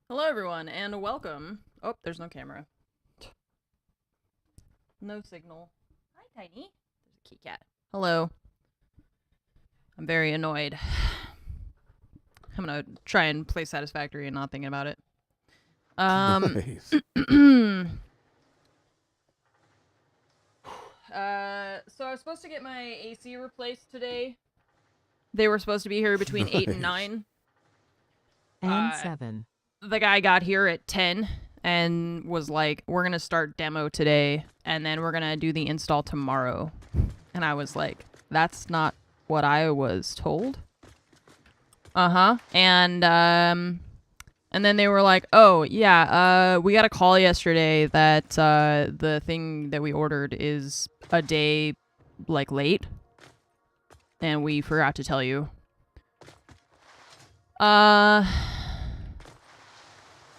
Hello everyone, and welcome. Oh, there's no camera. No signal. Hi, Tiny. There's a kitty cat. Hello. I'm very annoyed. I'm gonna try and play Satisfactory and not thinking about it. Nice. So I was supposed to get my AC replaced today. They were supposed to be here between 8 and 9. And 7. The guy got here at 10 and was like, we're going to start demo today, and then we're going to do the install tomorrow. And I was like, that's not what I was told. And then they were like, oh, yeah, we got a call yesterday that the thing that we ordered is a day, like, late. And we forgot to tell you.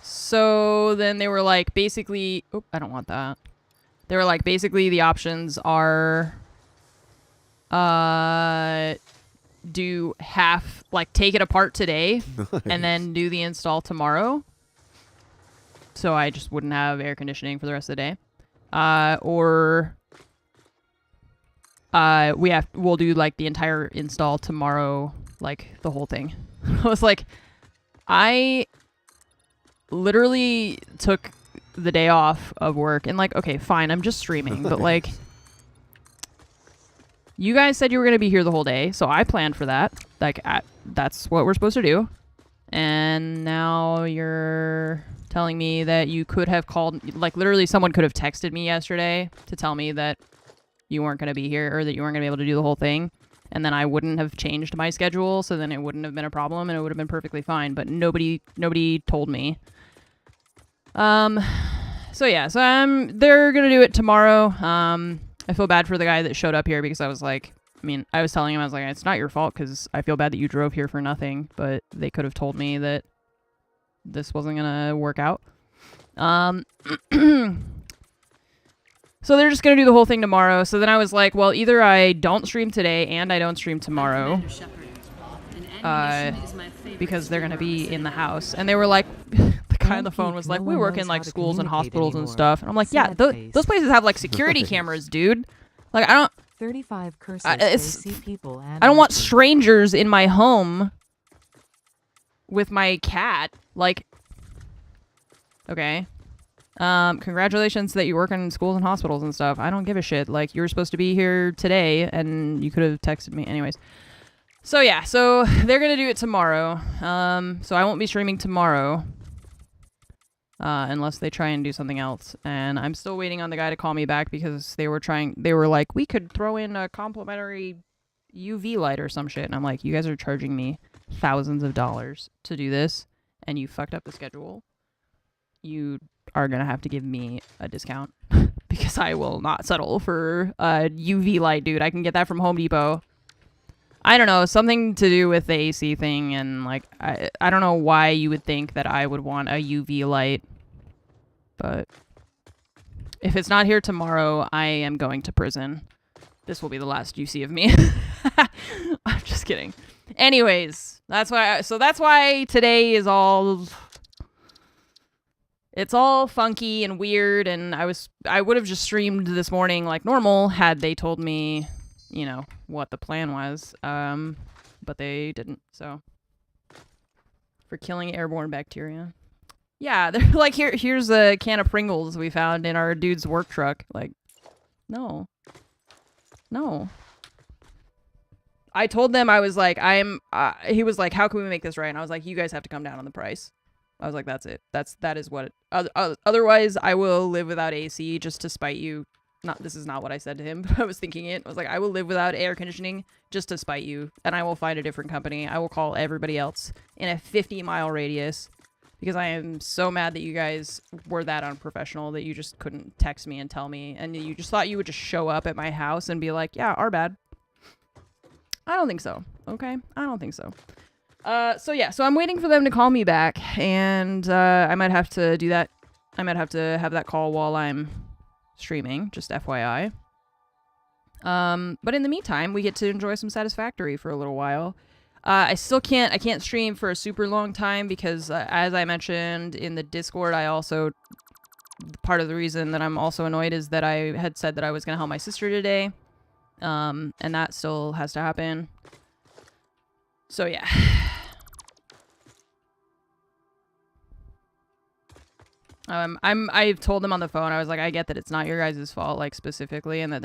So then they were like, basically, oh, I don't want that. They were like, basically the options are, do half, like take it apart today and then do the install tomorrow. So I just wouldn't have air conditioning for the rest of the day. Or we'll do like the entire install tomorrow, like the whole thing. I was like, I literally took the day off of work and like, okay, fine, I'm just streaming, but like, you guys said you were going to be here the whole day, so I planned for that. Like, that's what we're supposed to do. And now you're telling me that you could have called, like literally someone could have texted me yesterday to tell me that you weren't going to be here or that you weren't going to be able to do the whole thing. And then I wouldn't have changed my schedule, so then it wouldn't have been a problem and it would have been perfectly fine. But nobody told me. So yeah, so they're gonna do it tomorrow. I feel bad for the guy that showed up here because I was like, I was telling him, I was like, it's not your fault because I feel bad that you drove here for nothing, but they could have told me that this wasn't gonna work out. So they're just gonna do the whole thing tomorrow. So then I was like, well, either I don't stream today and I don't stream tomorrow, because they're gonna be in the house. And they were like, the guy on the phone was like, we work in like schools and hospitals and stuff. And I'm like, yeah, those places have like security cameras, dude. Like, I don't. 35 cursors. People I don't want strangers in my home with my cat. Like, okay. Congratulations that you work in schools and hospitals and stuff. I don't give a shit. Like, you were supposed to be here today and you could have texted me. Anyways. So yeah, so they're going to do it tomorrow. So I won't be streaming tomorrow. Unless they try and do something else. And I'm still waiting on the guy to call me back because they were like, we could throw in a complimentary UV light or some shit. And I'm like, you guys are charging me thousands of dollars to do this and you fucked up the schedule. You are going to have to give me a discount because I will not settle for a UV light, dude. I can get that from Home Depot. I don't know, something to do with the AC thing, and like, I don't know why you would think that I would want a UV light, but if it's not here tomorrow, I am going to prison. This will be the last you see of me. I'm just kidding. Anyways, that's why today is it's all funky and weird, and I would have just streamed this morning like normal had they told me, you know, what the plan was, but they didn't, so. For killing airborne bacteria. Yeah, they're like, here's a can of Pringles we found in our dude's work truck. Like, no. I told them, I was like, he was like, how can we make this right? And I was like, you guys have to come down on the price. I was like, that's it. That is what otherwise I will live without AC just to spite you. This is not what I said to him, but I was thinking it. I was like, I will live without air conditioning just to spite you, and I will find a different company. I will call everybody else in a 50-mile radius because I am so mad that you guys were that unprofessional that you just couldn't text me and tell me, and you just thought you would just show up at my house and be like, yeah, our bad. I don't think so. Okay? I don't think so. So yeah, so I'm waiting for them to call me back, and I might have to do that. I might have to have that call while I'm streaming, just FYI. But in the meantime, we get to enjoy some Satisfactory for a little while. I still can't. I can't stream for a super long time because, as I mentioned in the Discord, I also part of the reason that I'm also annoyed is that I had said that I was gonna help my sister today, and that still has to happen. So yeah. I've told them on the phone, I was like, I get that it's not your guys' fault, like, specifically, and that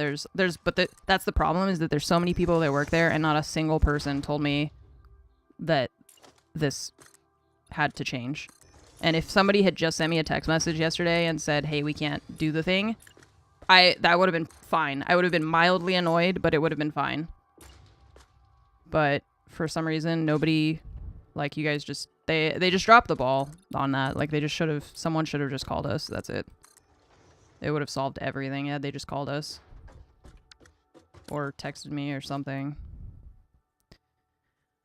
that's the problem, is that there's so many people that work there, and not a single person told me that this had to change. And if somebody had just sent me a text message yesterday and said, hey, we can't do the thing, that would have been fine. I would have been mildly annoyed, but it would have been fine. But for some reason, nobody, like, you guys just, they just dropped the ball on that. Like, someone should have just called us. That's it. It would have solved everything. Yeah, they just called us. Or texted me or something.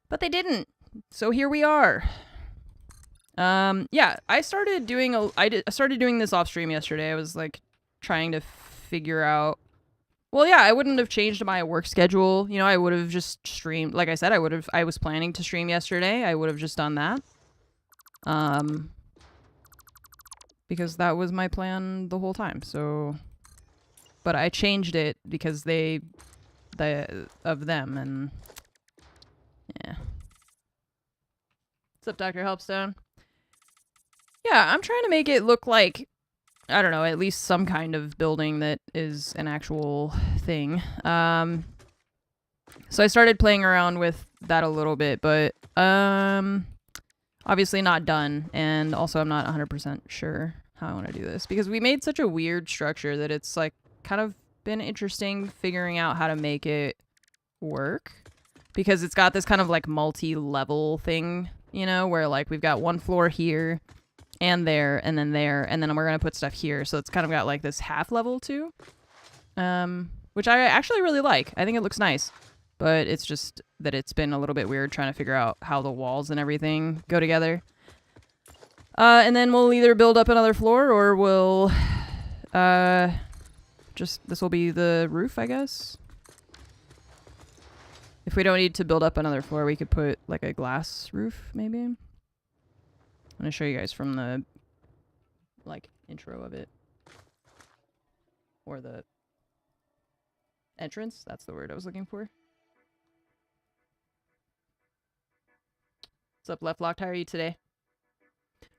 But they didn't. So here we are. Yeah, I started doing I started doing this off stream yesterday. I was, like, trying to figure out, well, yeah, I wouldn't have changed my work schedule. You know, I would have just streamed. Like I said, I was planning to stream yesterday. I would have just done that. Because that was my plan the whole time. So, but I changed it because of them, and yeah. What's up, Dr. Helpstone? Yeah, I'm trying to make it look like, I don't know, at least some kind of building that is an actual thing. So I started playing around with that a little bit, but obviously not done, and also I'm not 100% sure how I want to do this, because we made such a weird structure that it's, like, kind of been interesting figuring out how to make it work, because it's got this kind of, like, multi-level thing, you know, where, like, we've got one floor here and there, and then we're gonna put stuff here, so it's kind of got, like, this half level too, which I actually really like. I think it looks nice, but it's just that it's been a little bit weird trying to figure out how the walls and everything go together. And then we'll either build up another floor, or we'll this will be the roof, I guess. If we don't need to build up another floor, we could put, like, a glass roof, maybe. I'm gonna show you guys from the, like, intro of it. Or the entrance. That's the word I was looking for. What's up, Left Locked? How are you today?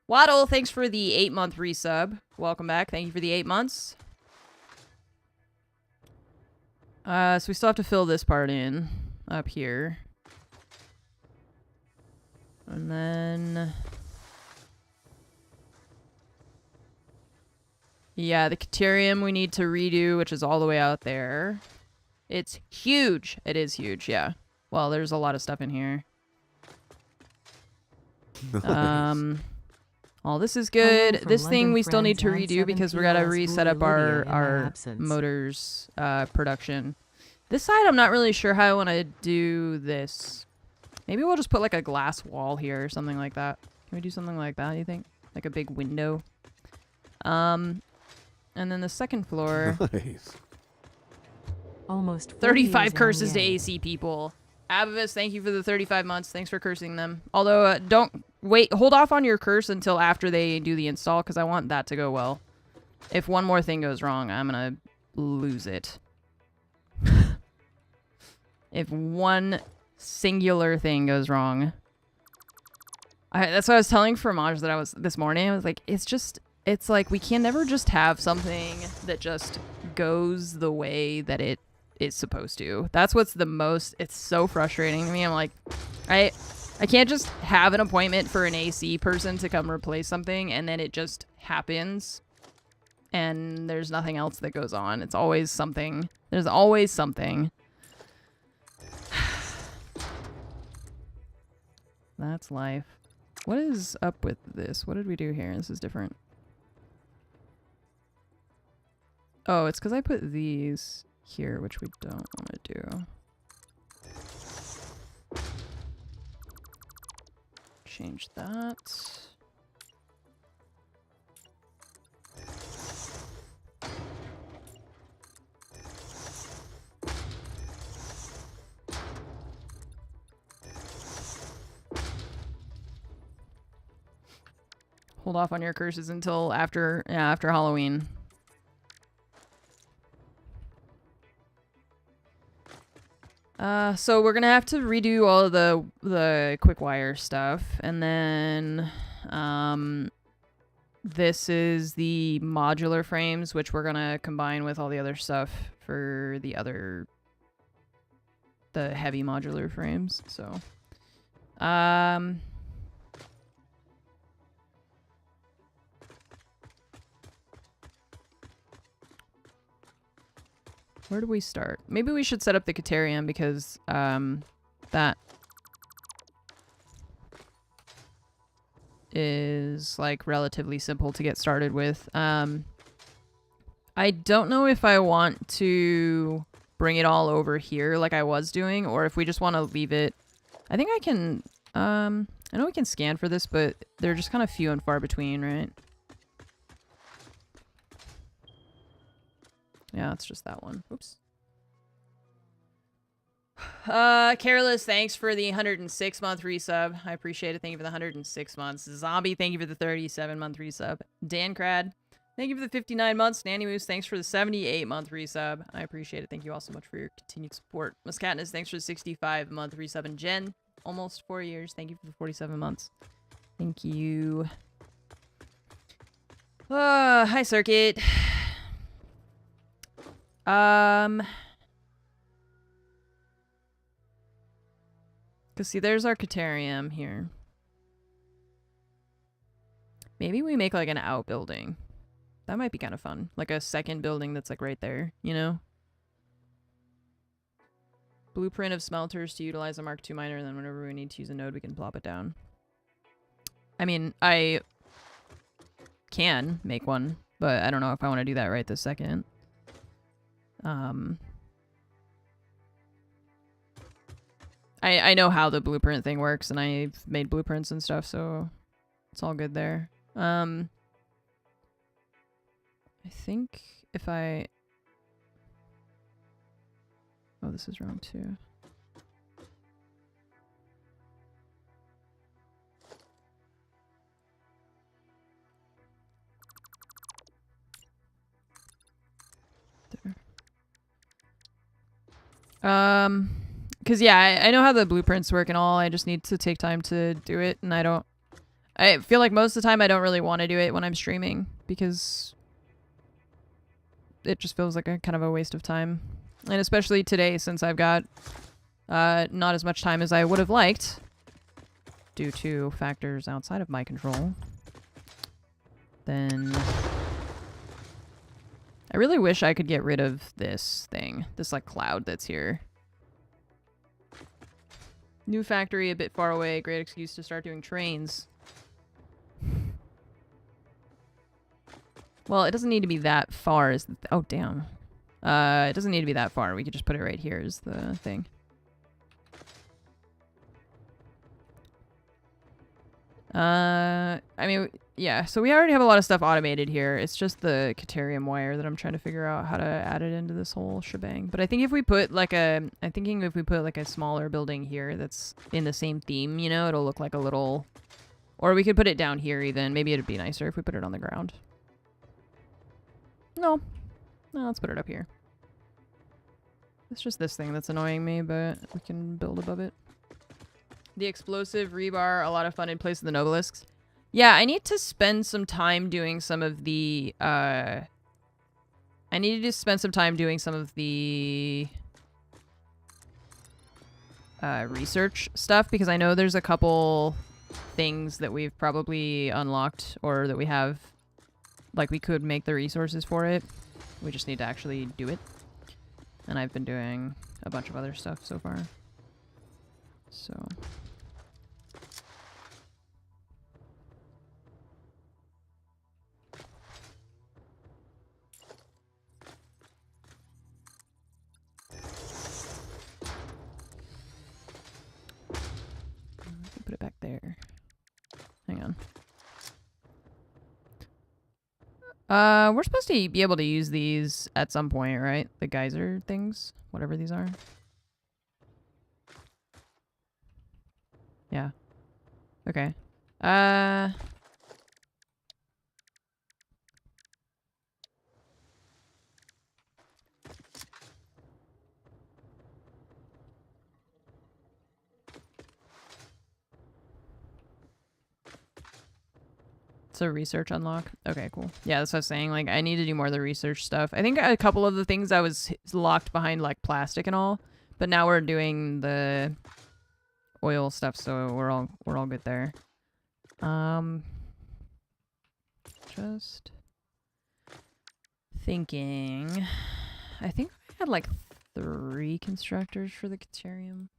Waddle, thanks for the 8-month resub. Welcome back. Thank you for the 8 months. So we still have to fill this part in up here. And then, yeah, the Caterium we need to redo, which is all the way out there. It's huge. It is huge, yeah. Well, there's a lot of stuff in here. Nice. All this is good. This thing we still need to redo because we gotta reset up our motors production. This side, I'm not really sure how I want to do this. Maybe we'll just put, like, a glass wall here or something like that. Can we do something like that, you think? Like a big window. And then the second floor. Nice. Almost 35 curses to AC people. Abavis, thank you for the 35 months. Thanks for cursing them. Although, don't wait. Hold off on your curse until after they do the install, because I want that to go well. If one more thing goes wrong, I'm going to lose it. If one singular thing goes wrong. That's what I was telling Fromage that I was this morning. I was like, it's like we can never just have something that just goes the way that it is supposed to. That's what's it's so frustrating to me. I'm like, I can't just have an appointment for an AC person to come replace something and then it just happens and there's nothing else that goes on. It's always something. There's always something. That's life. What is up with this? What did we do here? This is different. Oh, it's because I put these here, which we don't want to do. Change that. hold off on your curses until after Halloween. So we're gonna have to redo all of the quick wire stuff, and then this is the modular frames, which we're gonna combine with all the other stuff for the heavy modular frames. So where do we start? Maybe we should set up the Caterium because that is like relatively simple to get started with. I don't know if I want to bring it all over here like I was doing, or if we just want to leave it. I think I can, I know we can scan for this, but they're just kind of few and far between, right? Yeah, it's just that one. Oops. Careless, thanks for the 106-month resub. I appreciate it. Thank you for the 106 months. Zombie, thank you for the 37-month resub. Dan Crad, thank you for the 59 months. Nanny Moose, thanks for the 78-month resub. I appreciate it. Thank you all so much for your continued support. Muscatness, thanks for the 65-month resub. And Jen, almost 4 years. Thank you for the 47 months. Thank you. Hi, Circuit. Cause see, there's our Caterium here. Maybe we make like an outbuilding. That might be kind of fun. Like a second building that's like right there, you know? Blueprint of smelters to utilize a Mark II miner, and then whenever we need to use a node, we can plop it down. I mean, I can make one, but I don't know if I want to do that right this second. I know how the blueprint thing works, and I've made blueprints and stuff, so it's all good there. I think if I... Oh, this is wrong too. There. Because yeah, I know how the blueprints work and all. I just need to take time to do it, and I feel like most of the time I don't really want to do it when I'm streaming because it just feels like a kind of a waste of time. And especially today, since I've got not as much time as I would have liked due to factors outside of my control, then I really wish I could get rid of this thing, this like cloud that's here. New factory a bit far away. Great excuse to start doing trains. Well, it doesn't need to be that far. Oh, damn. It doesn't need to be that far. We could just put it right here as the thing. I mean, yeah. So we already have a lot of stuff automated here. It's just the Caterium wire that I'm trying to figure out how to add it into this whole shebang. But I think if we put like I'm thinking if we put like a smaller building here that's in the same theme, you know, it'll look like a little, or we could put it down here even. Maybe it'd be nicer if we put it on the ground. No, let's put it up here. It's just this thing that's annoying me, but we can build above it. The explosive rebar, a lot of fun in place of the Nobelisks. Yeah, I need to spend some time doing some of the, I needed to spend some time doing some of the research stuff, because I know there's a couple things that we've probably unlocked, or that we have, like we could make the resources for it. We just need to actually do it. And I've been doing a bunch of other stuff so far. So... put it back there. Hang on. We're supposed to be able to use these at some point, right? The geyser things, whatever these are. Yeah. Okay. So research unlock. Okay, cool. Yeah, that's what I was saying. Like, I need to do more of the research stuff. I think a couple of the things I was locked behind, like plastic and all, but now we're doing the oil stuff, so we're all good there. Just thinking. I think I had like 3 constructors for the Caterium.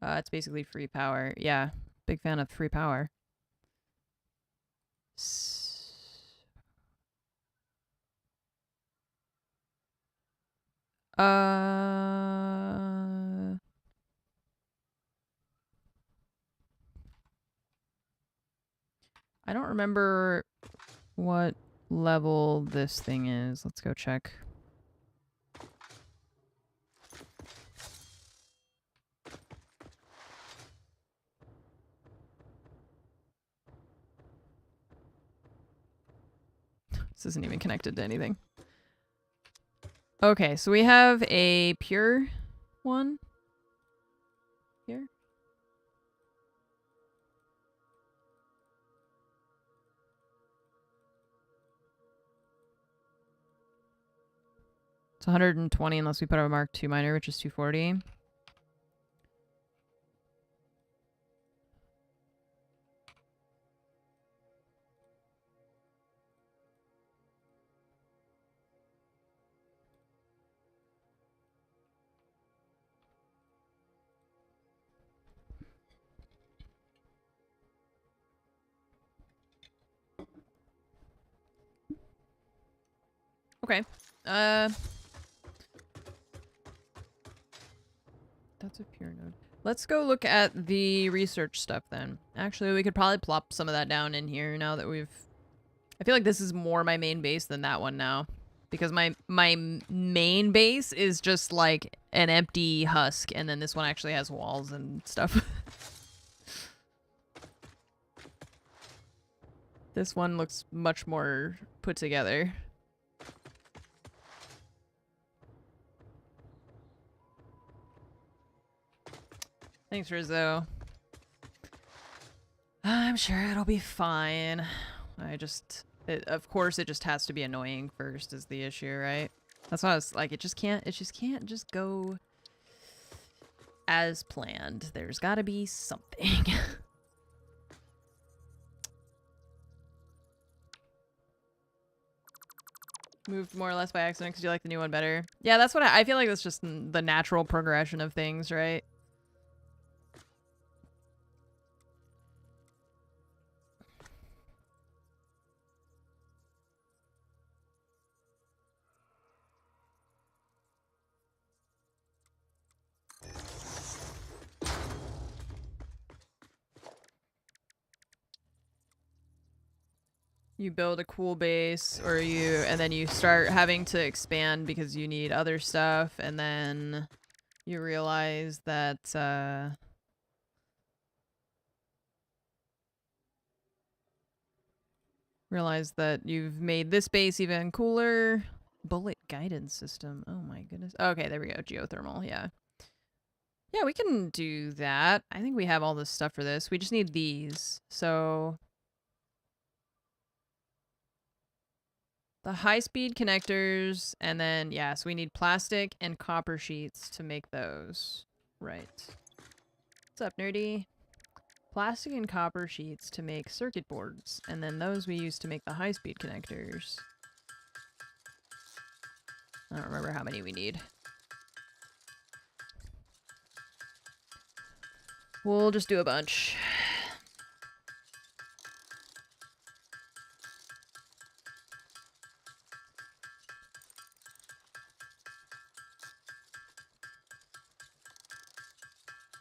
It's basically free power. Yeah, big fan of free power. I don't remember what level this thing is. Let's go check. This isn't even connected to anything. Okay, so we have a pure one here. It's 120 unless we put our Mark II miner, which is 240. Okay. That's a pure node. Let's go look at the research stuff then. Actually, we could probably plop some of that down in here now that we've... I feel like this is more my main base than that one now. Because my main base is just like an empty husk, and then this one actually has walls and stuff. This one looks much more put together. Thanks, Rizzo. I'm sure it'll be fine. Of course, it just has to be annoying first is the issue, right? That's why I was like, it just can't just go as planned. There's gotta be something. Moved more or less by accident because you like the new one better. Yeah, that's what I feel like that's just the natural progression of things, right? You build a cool base, or and then you start having to expand because you need other stuff, and then you realize that, you've made this base even cooler. Bullet guidance system. Oh my goodness. Okay, there we go. Geothermal, yeah. Yeah, we can do that. I think we have all this stuff for this. We just need these. So... the high-speed connectors, and then, yeah, so we need plastic and copper sheets to make those. Right. What's up, nerdy? Plastic and copper sheets to make circuit boards, and then those we use to make the high-speed connectors. I don't remember how many we need. We'll just do a bunch.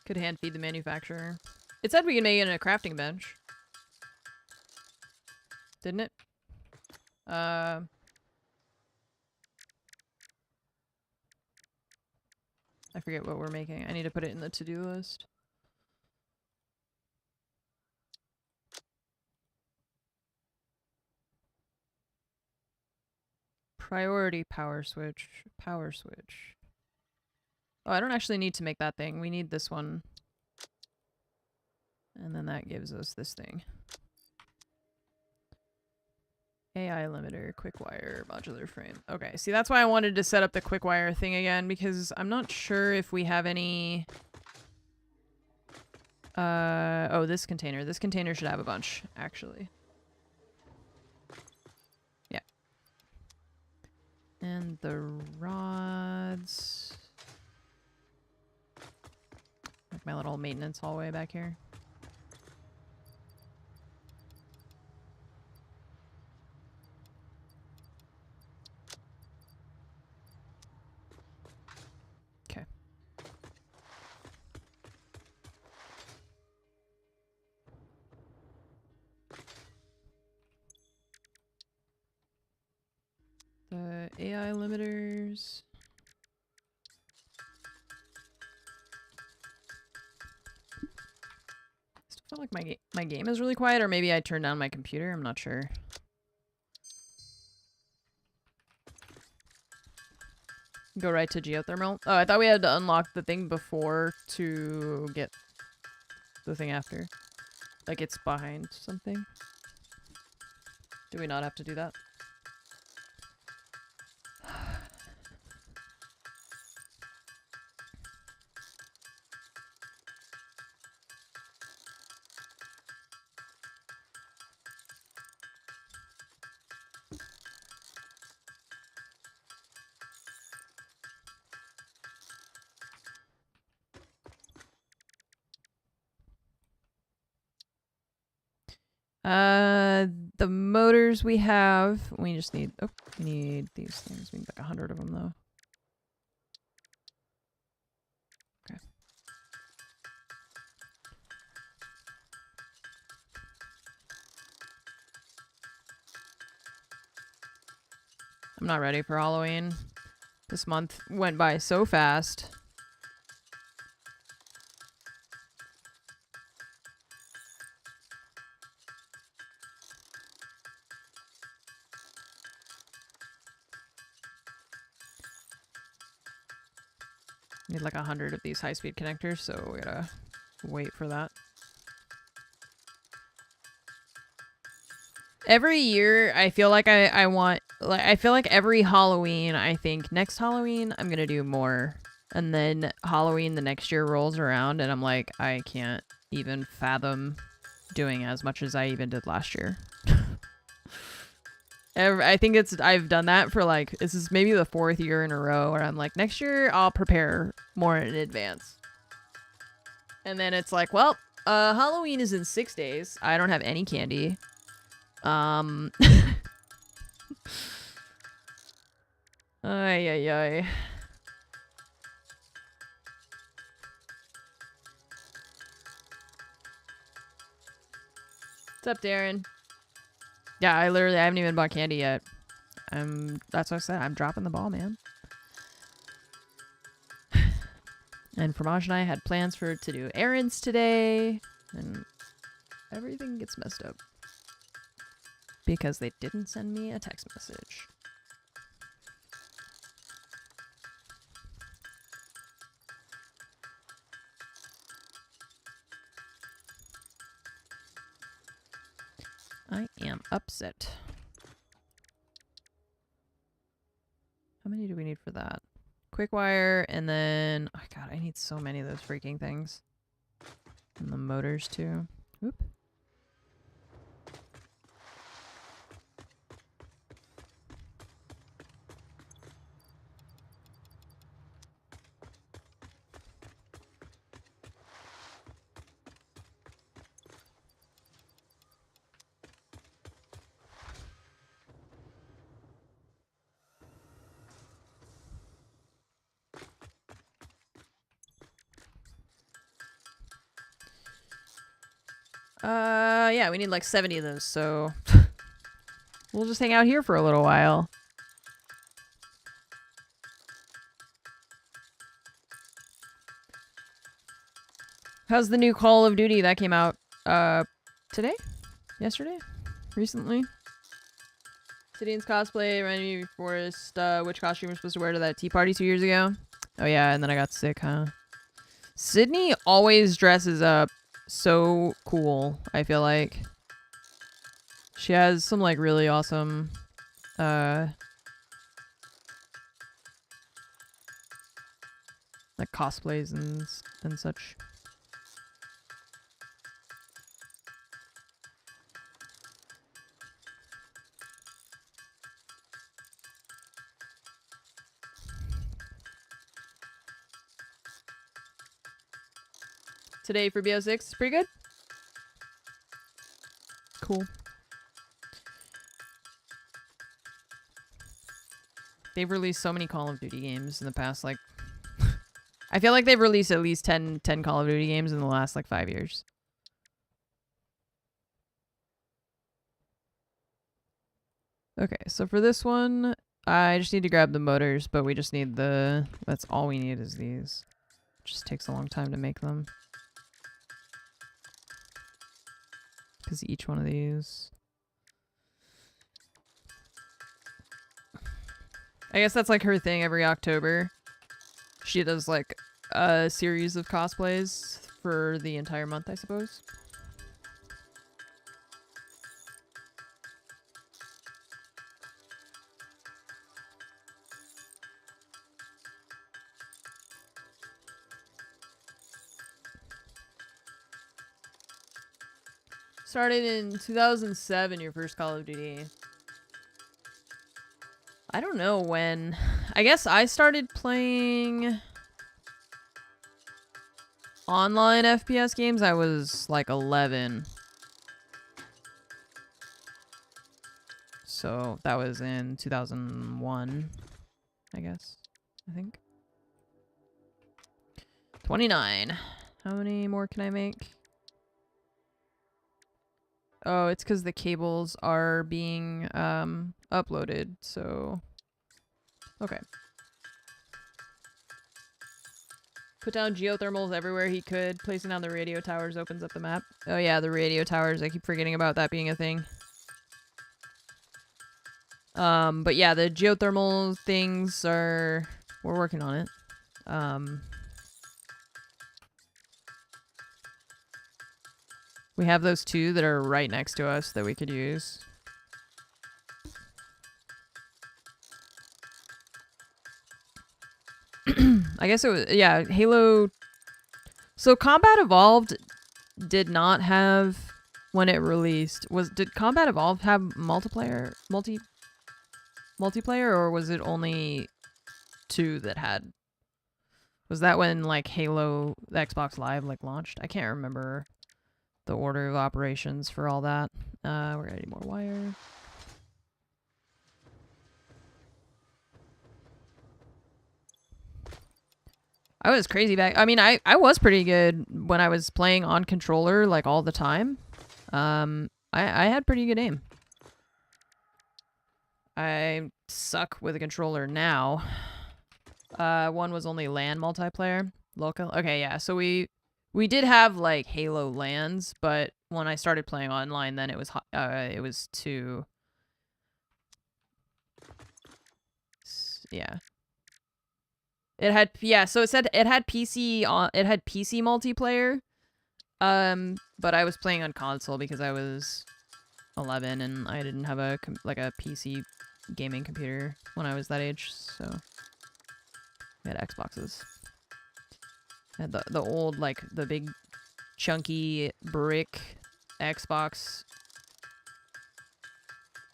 Could hand feed the manufacturer. It said we can make it in a crafting bench. Didn't it? I forget what we're making. I need to put it in the to-do list. Priority power switch. Power switch. Oh, I don't actually need to make that thing. We need this one. And then that gives us this thing. AI limiter, quick wire, modular frame. Okay, see, that's why I wanted to set up the quick wire thing again, because I'm not sure if we have any... oh, this container. This container should have a bunch, actually. Yeah. And the rods... Like my little maintenance hallway back here. Okay. The AI limiters. Still feel like my game is really quiet, or maybe I turned down my computer. I'm not sure. Go right to geothermal. Oh, I thought we had to unlock the thing before to get the thing after. Like it's behind something. Do we not have to do that? The motors we have, we just need, oh, we need these things. We need like 100 of them though. Okay. I'm not ready for Halloween. This month went by so fast. Need like 100 of these high-speed connectors, so we gotta wait for that. Every year, I feel like I want... Like, I feel like every Halloween, I think, next Halloween, I'm gonna do more. And then Halloween the next year rolls around, and I'm like, I can't even fathom doing as much as I even did last year. I think I've done that for like, this is maybe the 4th year in a row where I'm like, next year I'll prepare more in advance. And then it's like, well, Halloween is in 6 days. I don't have any candy. Ay, ay, ay. What's up, Darren? Yeah, I haven't even bought candy yet. That's what I said. I'm dropping the ball, man. And Fromage and I had plans to do errands today, and everything gets messed up because they didn't send me a text message. I am upset. How many do we need for that? Quick wire, and then... Oh god, I need so many of those freaking things. And the motors, too. Oop. Yeah, we need like 70 of those, so we'll just hang out here for a little while. How's the new Call of Duty that came out today? Yesterday? Recently? Sidian's cosplay, Randy Forrest, which costume you're supposed to wear to that tea party 2 years ago? Oh yeah, and then I got sick, huh? Sydney always dresses up so cool, I feel like. She has some like really awesome like cosplays and such. Today for BO6 is pretty good. Cool. They've released so many Call of Duty games in the past, like... I feel like they've released at least 10 Call of Duty games in the last, like, 5 years. Okay, so for this one, I just need to grab the motors, but we just need the... That's all we need is these. It just takes a long time to make them. Because each one of these... I guess that's like her thing every October. She does like a series of cosplays for the entire month, I suppose. Started in 2007, your first Call of Duty. I don't know when. I guess I started playing online FPS games. I was like 11. So that was in 2001, I guess. I think. 29. How many more can I make? Oh, it's because the cables are being uploaded, so... Okay. Put down geothermals everywhere he could. Placing down the radio towers opens up the map. Oh yeah, the radio towers. I keep forgetting about that being a thing. But yeah, the geothermal things are... We're working on it. We have those two that are right next to us that we could use. I guess it was, yeah, Halo. So Combat Evolved did not have, when it released, did Combat Evolved have multiplayer, or was it only 2 that had? Was that when like Halo, the Xbox Live like launched? I can't remember the order of operations for all that. We're gonna need more wire. I was crazy back. I mean, I was pretty good when I was playing on controller like all the time. I had pretty good aim. I suck with a controller now. One was only LAN multiplayer, local. Okay, yeah. So we did have like Halo LANs, but when I started playing online, then it was 2. Yeah. It had, yeah, so it said it had PC multiplayer. But I was playing on console because I was 11 and I didn't have a PC gaming computer when I was that age, so we had Xboxes. I had the old, like, the big chunky brick Xbox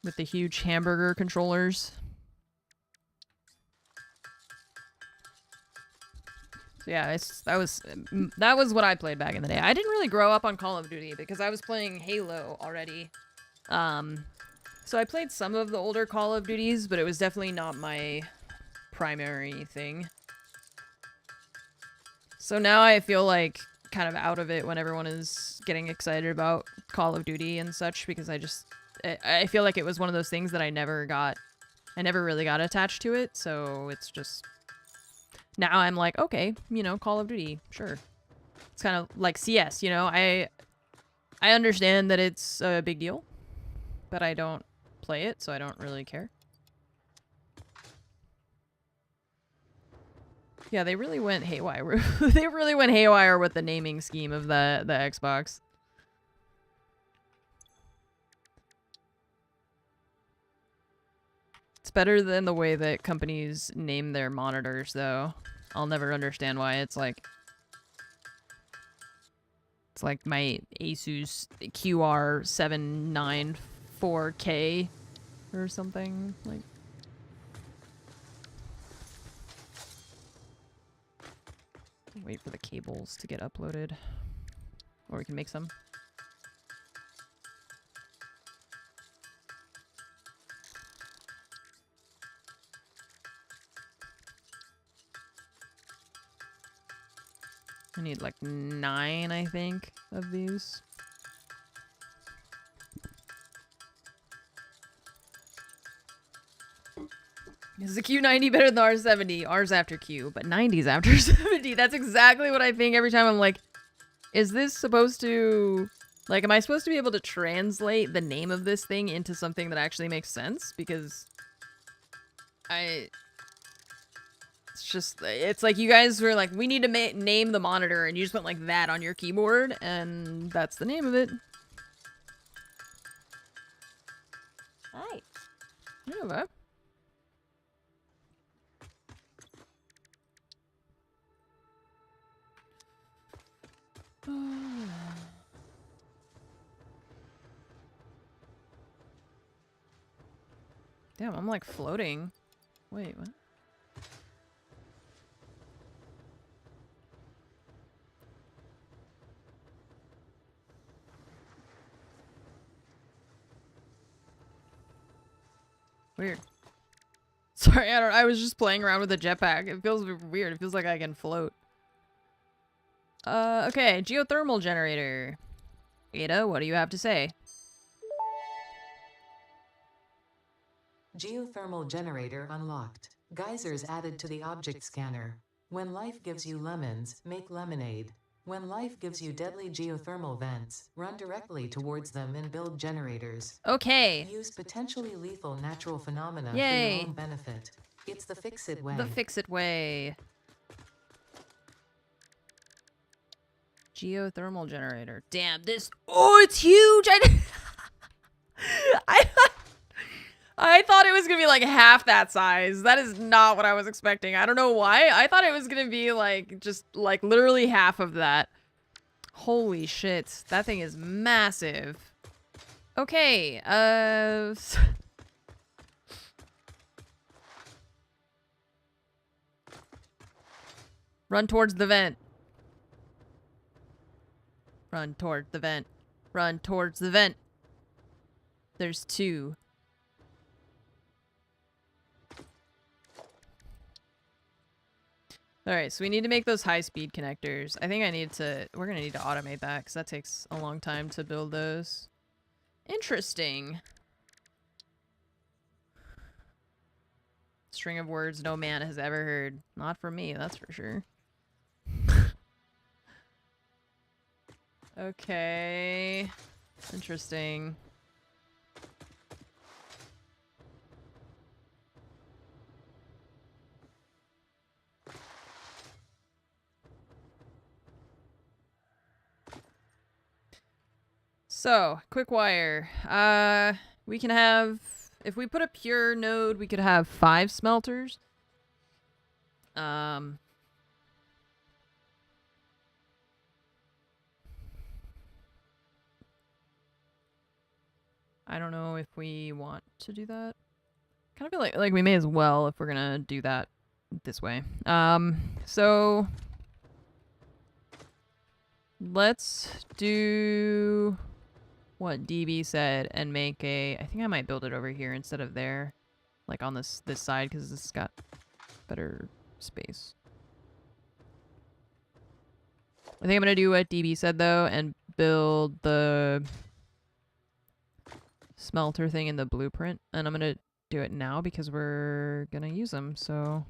with the huge hamburger controllers. So yeah, that was what I played back in the day. I didn't really grow up on Call of Duty because I was playing Halo already. So I played some of the older Call of Duties, but it was definitely not my primary thing. So now I feel like kind of out of it when everyone is getting excited about Call of Duty and such, because I feel like it was one of those things that I never really got attached to it, so it's just... Now I'm like, okay, you know, Call of Duty, sure. It's kind of like CS, you know? I understand that it's a big deal, but I don't play it, so I don't really care. Yeah, they really went haywire. They really went haywire with the naming scheme of the Xbox. better than the way that companies name their monitors, though. I'll never understand why. It's like my Asus QR794K or something. Like, wait for the cables to get uploaded. Or we can make some. I need like 9, I think, of these. Is the Q90 better than the R70? R's after Q, but 90's after 70. That's exactly what I think every time. I'm like, is this supposed to... Like, am I supposed to be able to translate the name of this thing into something that actually makes sense? Because it's just... It's like you guys were like, we need to name the monitor, and you just went like that on your keyboard, and that's the name of it. Hi. Okay. Damn, I'm like floating. Wait, what? Weird. Sorry, I was just playing around with the jetpack. It feels weird. It feels like I can float. Okay, geothermal generator. Ada, what do you have to say? Geothermal generator unlocked. Geysers added to the object scanner. When life gives you lemons, make lemonade. When life gives you deadly geothermal vents, run directly towards them and build generators. Okay. Use potentially lethal natural phenomena for Yay. your own benefit. It's the fix-it way. The fix-it way. Geothermal generator. Damn, this... Oh, it's huge! I thought it was gonna be like half that size. That is not what I was expecting. I don't know why. I thought it was gonna be like, just like literally half of that. Holy shit. That thing is massive. Okay, run towards the vent. Run toward the vent. Run towards the vent. There's 2. Alright, so we need to make those high-speed connectors. I think we're gonna need to automate that, because that takes a long time to build those. Interesting. String of words no man has ever heard. Not from me, that's for sure. Okay. Interesting. So, quick wire. We can have... If we put a pure node, we could have 5 smelters. I don't know if we want to do that. Kind of feel like we may as well if we're gonna do that this way. So let's do what DB said and make a... I think I might build it over here instead of there, like on this side, because this has got better space. I think I'm gonna do what DB said though and build the smelter thing in the blueprint, and I'm gonna do it now because we're gonna use them. So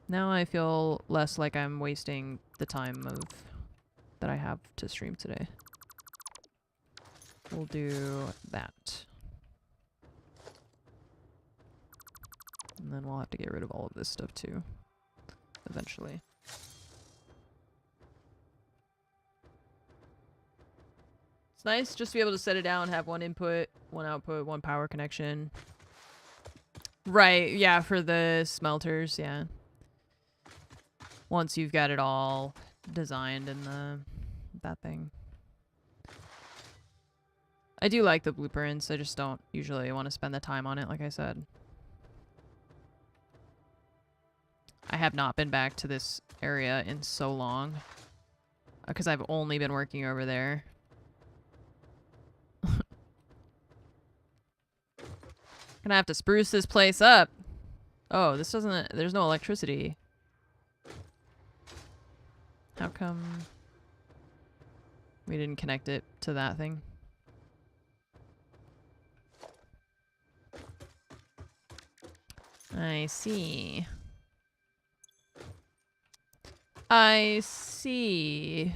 now I feel less like I'm wasting the time that I have to stream today. We'll do that, and then we'll have to get rid of all of this stuff too eventually. It's nice just to be able to set it down, have one input, one output, one power connection. Right, yeah, for the smelters, yeah. Once you've got it all designed in that thing. I do like the blueprints, I just don't usually want to spend the time on it, like I said. I have not been back to this area in so long. Because I've only been working over there. Gonna have to spruce this place up. Oh, this doesn't... There's no electricity. How come we didn't connect it to that thing? I see. I see.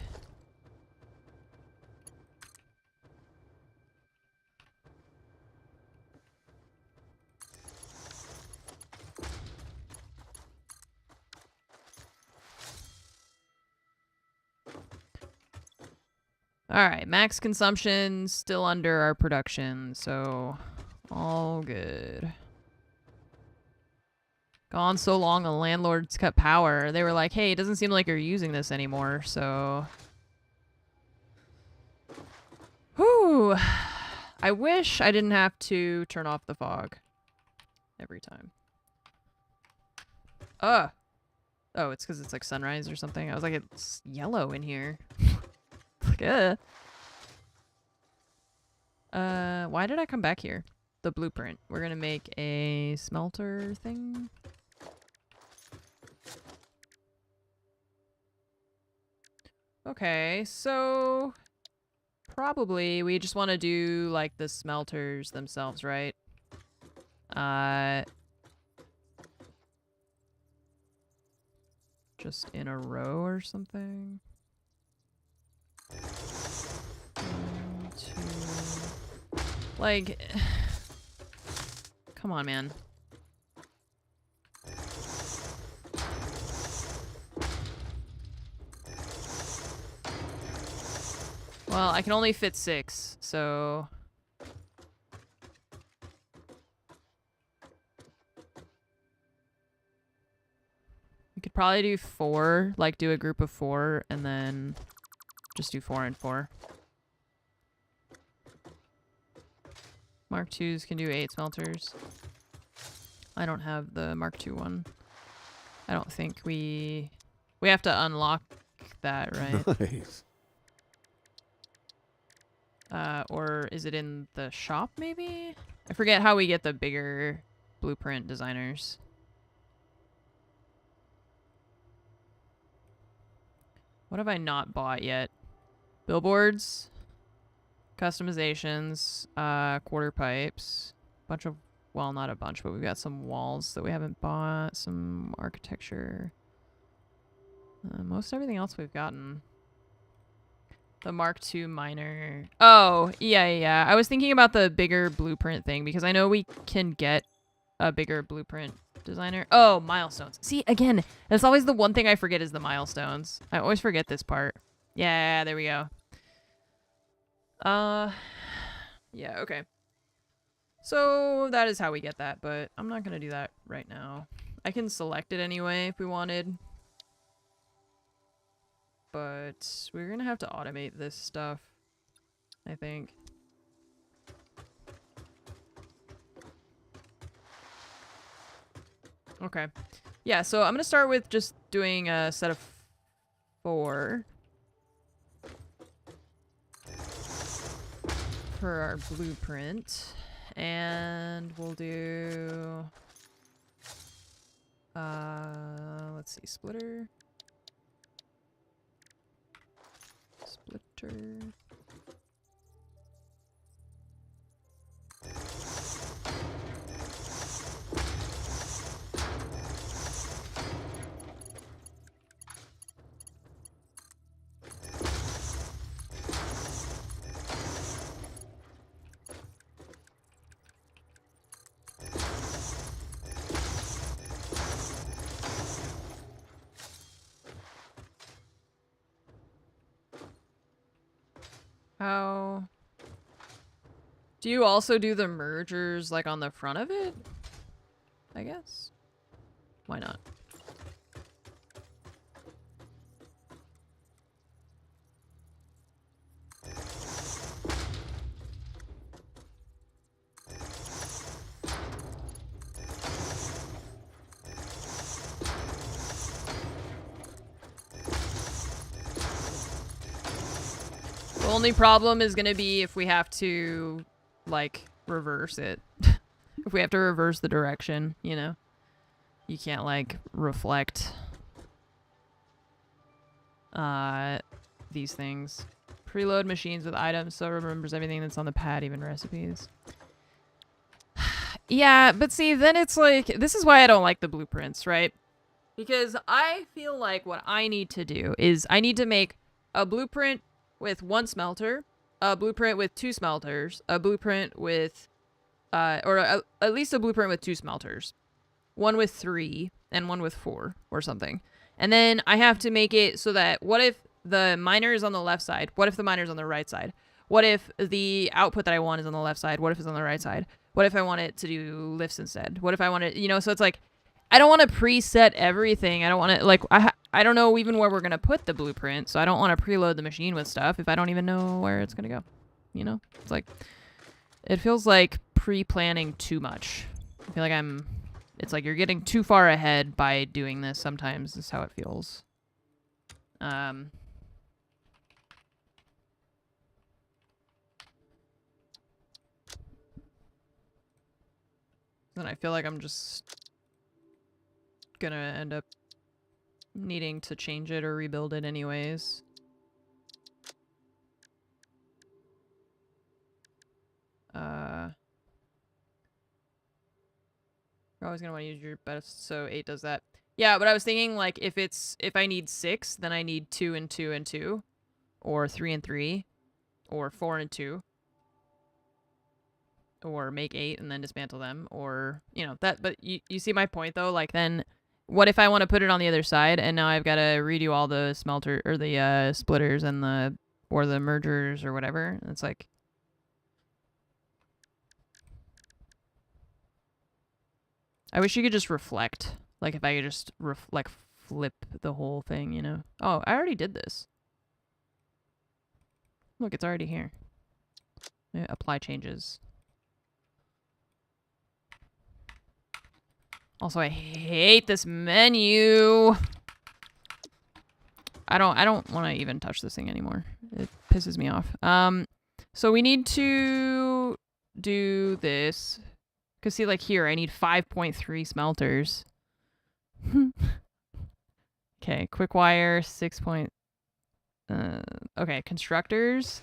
Alright, max consumption still under our production, so all good. Gone so long, the landlords cut power. They were like, hey, it doesn't seem like you're using this anymore, so... Whew. I wish I didn't have to turn off the fog every time. Oh, it's because it's like sunrise or something. I was like, it's yellow in here. Like, why did I come back here? The blueprint. We're gonna make a smelter thing. Okay, so probably we just want to do like the smelters themselves, right? Just in a row or something. 1, 2. Like, come on, man. Well, I can only fit 6, so... We could probably do 4, like do a group of 4, and then just do 4 and 4. Mark 2s can do 8 smelters. I don't have the Mark II one. I don't think we have to unlock that, right? Nice. Or is it in the shop, maybe? I forget how we get the bigger blueprint designers. What have I not bought yet? Billboards, customizations, quarter pipes, bunch of, well, not a bunch, but we've got some walls that we haven't bought, some architecture. Most everything else we've gotten. The Mark II miner. Oh, yeah. I was thinking about the bigger blueprint thing because I know we can get a bigger blueprint designer. Oh, milestones. See, again, that's always the one thing I forget is the milestones. I always forget this part. Yeah, there we go. Yeah, okay. So that is how we get that, but I'm not gonna do that right now. I can select it anyway if we wanted. But we're gonna have to automate this stuff, I think. Okay. Yeah, so I'm gonna start with just doing a set of 4 for our blueprint. And we'll do... let's see, splitter. Splitter. How... Do you also do the mergers, like, on the front of it? I guess. Why not? The only problem is gonna be if we have to, like, reverse it. If we have to reverse the direction, you know? You can't, like, reflect these things. Preload machines with items so it remembers everything that's on the pad, even recipes. Yeah, but see, then it's like, this is why I don't like the blueprints, right? Because I feel like what I need to do is I need to make a blueprint with 1 smelter, a blueprint with 2 smelters, a blueprint with, at least a blueprint with 2 smelters, 1 with 3, and 1 with 4, or something. And then I have to make it so that, what if the miner is on the left side? What if the miner is on the right side? What if the output that I want is on the left side? What if it's on the right side? What if I want it to do lifts instead? What if I want it, you know, so it's like, I don't want to preset everything. I don't want to, like, I don't know even where we're going to put the blueprint, so I don't want to preload the machine with stuff if I don't even know where it's going to go. You know? It's like, it feels like pre-planning too much. I feel like it's like you're getting too far ahead by doing this sometimes, is how it feels. Then I feel like I'm just gonna end up needing to change it or rebuild it anyways. You're always gonna want to use your best, so 8 does that. Yeah, but I was thinking, like, if I need 6, then I need 2 and 2 and 2, or 3 and 3, or 4 and 2, or make 8 and then dismantle them, or, you know, that. But you see my point though. Like, then what if I want to put it on the other side and now I've got to redo all the smelter or the splitters and the mergers or whatever? It's like, I wish you could just reflect. Like, if I could just like flip the whole thing, you know? Oh, I already did this. Look, it's already here. Yeah, apply changes. Also, I hate this menu. I don't want to even touch this thing anymore. It pisses me off. So we need to do this. Because see, like here, I need 5.3 smelters. Okay, quick wire, 6 point... okay, constructors.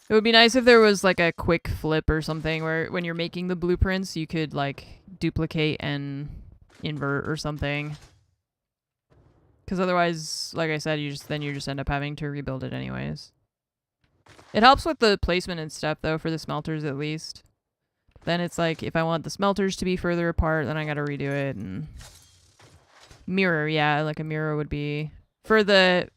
It would be nice if there was like a quick flip or something where when you're making the blueprints, you could like duplicate and invert or something. Because otherwise, like I said, you just end up having to rebuild it anyways. It helps with the placement and stuff though, for the smelters at least. Then it's like, if I want the smelters to be further apart, then I gotta redo it. And mirror, yeah, like a mirror would be for the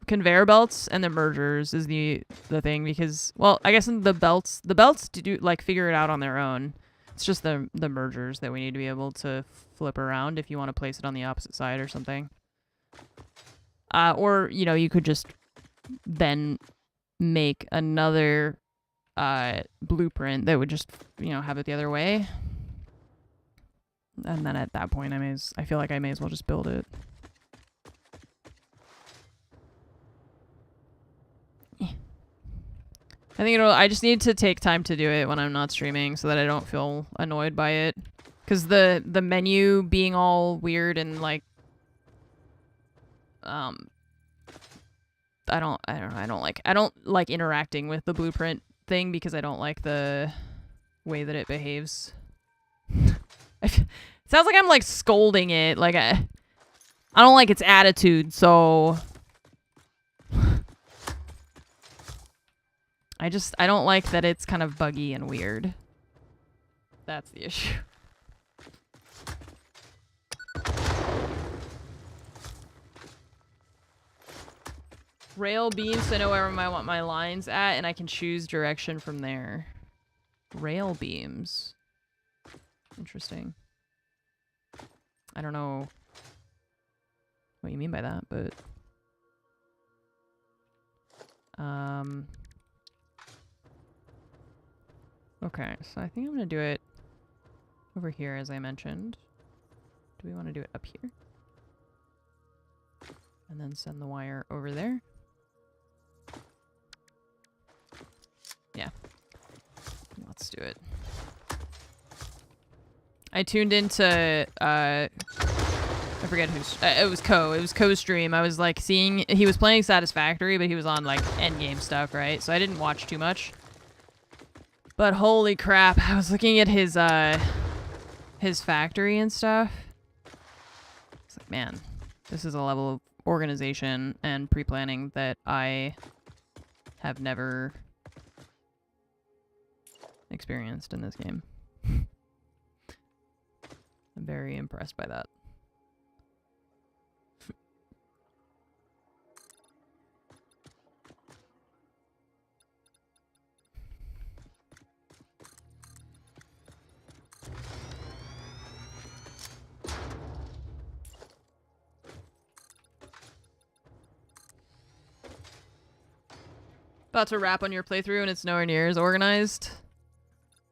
conveyor belts and the mergers is the thing, because, well, I guess in the belts do like figure it out on their own. It's just the mergers that we need to be able to flip around if you want to place it on the opposite side or something. Or, you know, you could just then make another blueprint that would just, you know, have it the other way. And then at that point, I feel like I may as well just build it. I think I just need to take time to do it when I'm not streaming so that I don't feel annoyed by it. Because the menu being all weird and like, I don't like interacting with the blueprint thing because I don't like the way that it behaves. It sounds like I'm like scolding it. Like I don't like its attitude, so I don't like that it's kind of buggy and weird. That's the issue. Rail beams, so I know where I want my lines at, and I can choose direction from there. Rail beams. Interesting. I don't know what you mean by that, but... Okay, so I think I'm gonna do it over here, as I mentioned. Do we want to do it up here? And then send the wire over there? Yeah. Let's do it. I tuned into, I forget who's, it was Ko's stream. I was like seeing, he was playing Satisfactory, but he was on like endgame stuff, right? So I didn't watch too much. But holy crap, I was looking at his factory and stuff. It's like, man, this is a level of organization and pre-planning that I have never experienced in this game. I'm very impressed by that. About to wrap on your playthrough and it's nowhere near as organized.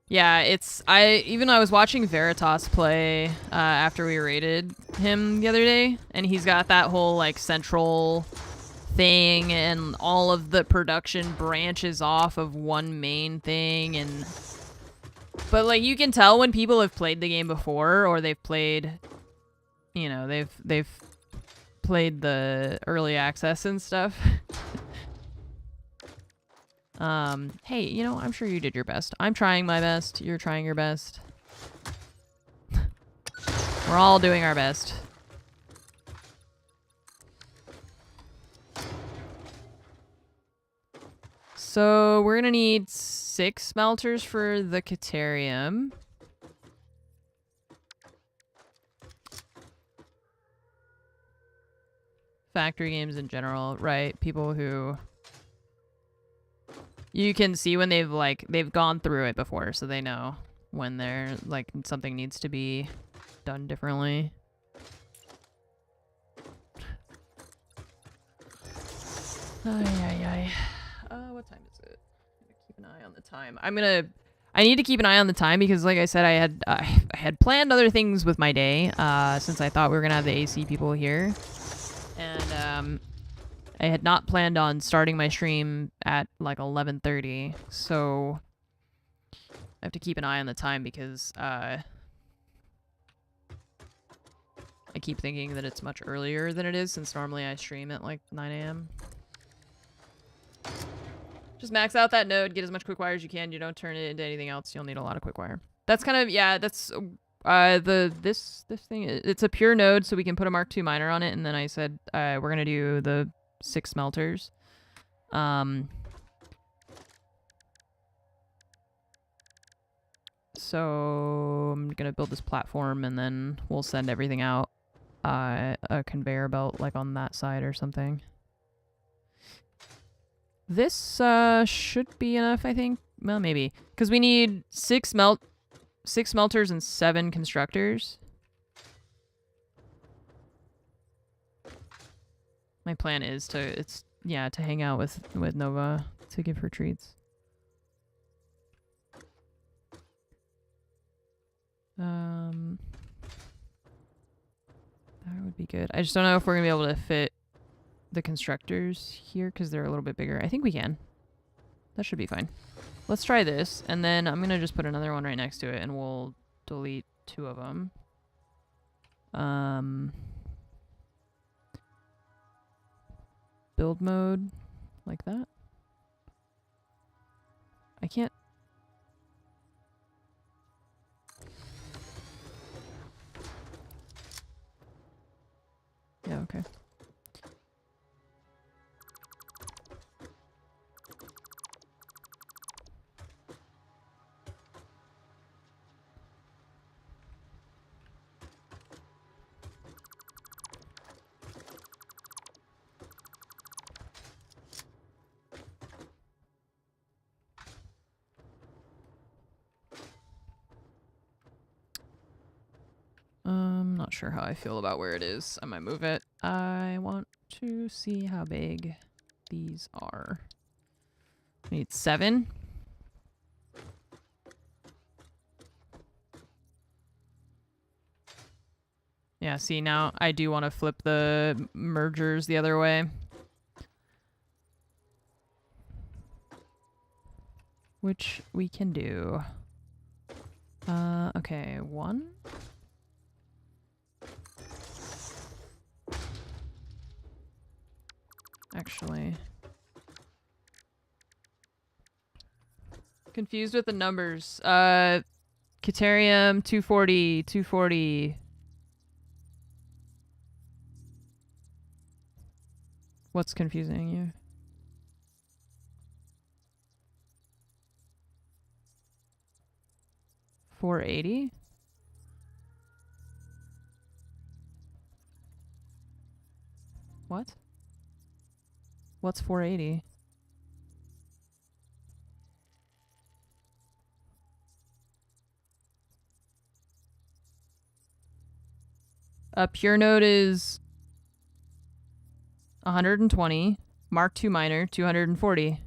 Yeah, I was watching Veritas play after we raided him the other day, and he's got that whole like central thing, and all of the production branches off of one main thing, and but like you can tell when people have played the game before, or they've played, you know, they've played the early access and stuff. Hey, you know, I'm sure you did your best. I'm trying my best. You're trying your best. We're all doing our best. So we're gonna need 6 smelters for the Caterium. Factory games in general, right? People who... You can see when they've gone through it before, so they know when they're like something needs to be done differently. Ay. What time is it? I'm gonna keep an eye on the time. I need to keep an eye on the time because, like I said, I had planned other things with my day since I thought we were gonna have the AC people here, and I had not planned on starting my stream at like 11:30, so I have to keep an eye on the time because I keep thinking that it's much earlier than it is since normally I stream at like 9 a.m. Just max out that node, get as much quick wire as you can. You don't turn it into anything else. You'll need a lot of quick wire. That's kind of, yeah, that's this thing. It's a pure node, so we can put a Mark II miner on it, and then I said we're gonna do the 6 smelters. So I'm gonna build this platform and then we'll send everything out a conveyor belt like on that side or something. This should be enough, I think. Well, maybe because we need 6 smelters and 7 constructors. My plan is to hang out with Nova to give her treats. That would be good. I just don't know if we're gonna be able to fit the constructors here because they're a little bit bigger. I think we can. That should be fine. Let's try this, and then I'm gonna just put another one right next to it, and we'll delete 2 of them. Build mode, like that. I can't. Yeah, okay. sure how I feel about where it is. I might move it. I want to see how big these are. I need 7. Yeah, see, now I do want to flip the mergers the other way. Which we can do. Okay, 1. Actually. Confused with the numbers. Caterium, 240, 240. What's confusing you? $480? What? What's 480? Pure node is 120. Mark II minor, 240.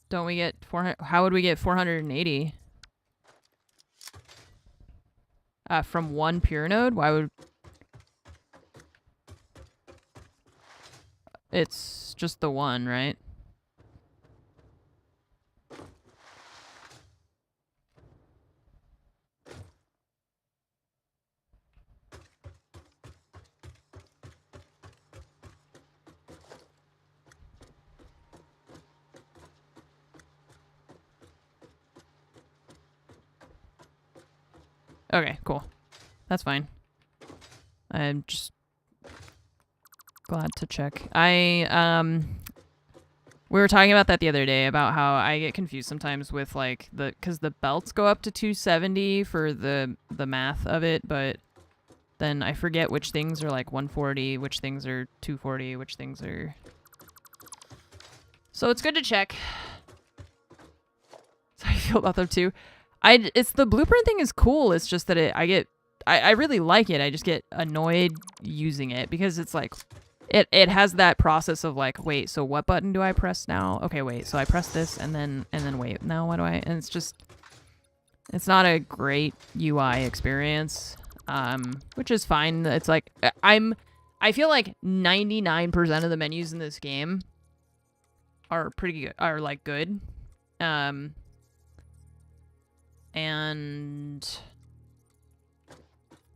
Don't we get 400? How would we get 480? From one pure node? Why would... It's just the one, right? Okay, cool. That's fine. I'm just glad to check. We were talking about that the other day, about how I get confused sometimes with like because the belts go up to 270 for the math of it, but then I forget which things are like 140, which things are 240, which things are... So it's good to check. So I feel about them too. It's the blueprint thing is cool. It's just that I really like it. I just get annoyed using it because it's like, it has that process of like, wait, so what button do I press now? Okay, wait, so I press this and then wait, now what do I, and it's not a great UI experience, which is fine. It's like, I feel like 99% of the menus in this game are pretty good, are like good. And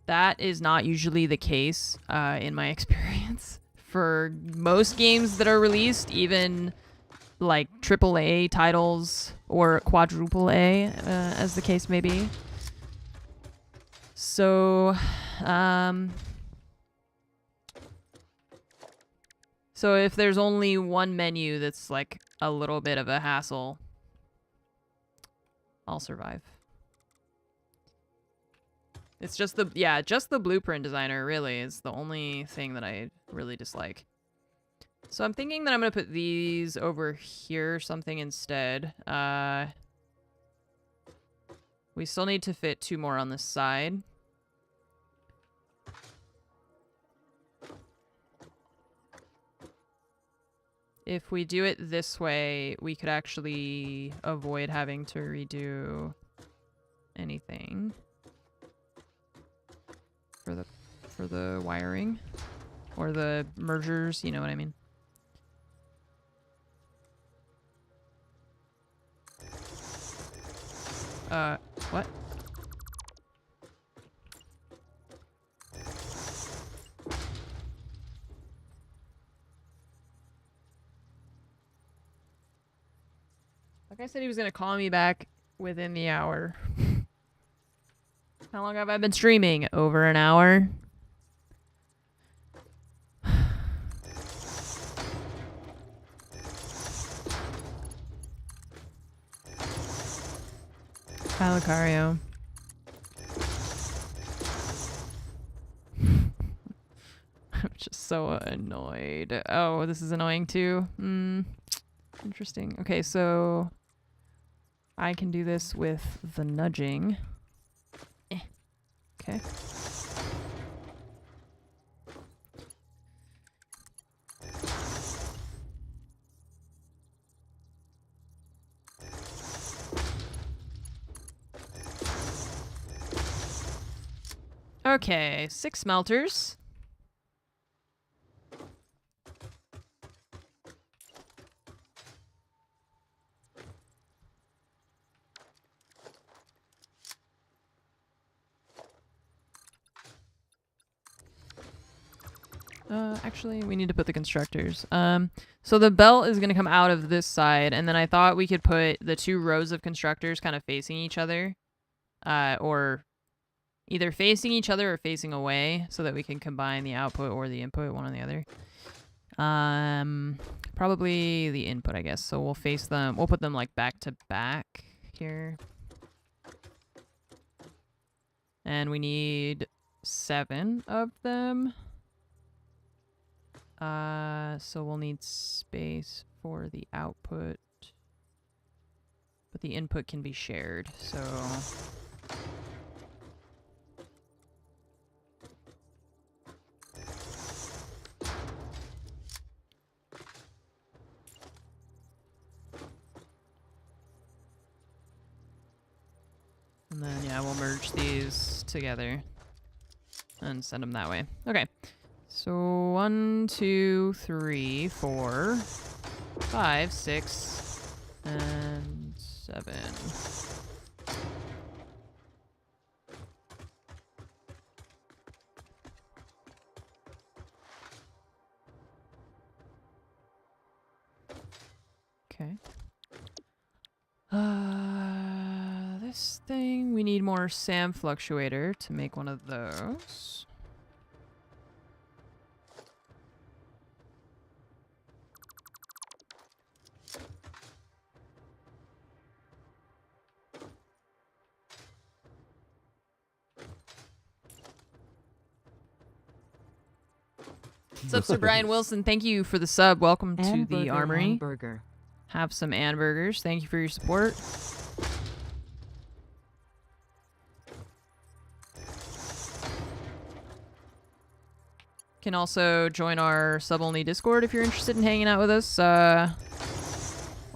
that is not usually the case in my experience for most games that are released, even like AAA titles or quadruple A, as the case may be. So, so if there's only one menu that's like a little bit of a hassle, I'll survive. It's just the blueprint designer really is the only thing that I really dislike. So I'm thinking that I'm going to put these over here something instead. We still need to fit 2 more on this side. If we do it this way, we could actually avoid having to redo anything for the wiring or the mergers, you know what I mean? What? Like I said, he was gonna call me back within the hour. How long have I been streaming? Over an hour? Hi, Lucario. I'm just so annoyed. Oh, this is annoying too. Interesting. Okay, so I can do this with the nudging. Okay. Okay. Okay, 6 smelters. Actually, we need to put the constructors. So the belt is going to come out of this side, and then I thought we could put the 2 rows of constructors kind of facing each other. Or either facing each other or facing away so that we can combine the output or the input, one or the other. Probably the input, I guess. So we'll face them, we'll put them like back to back here. And we need 7 of them. So we'll need space for the output. But the input can be shared, so... And then, yeah, we'll merge these together and send them that way. Okay. So 1, 2, 3, 4, 5, 6, and 7. Okay. This thing, we need more SAM fluctuator to make one of those. What's up, Sir Brian Wilson? Thank you for the sub. Welcome to the armory. Hamburger. Have some hamburgers. Thank you for your support. Can also join our sub-only Discord if you're interested in hanging out with us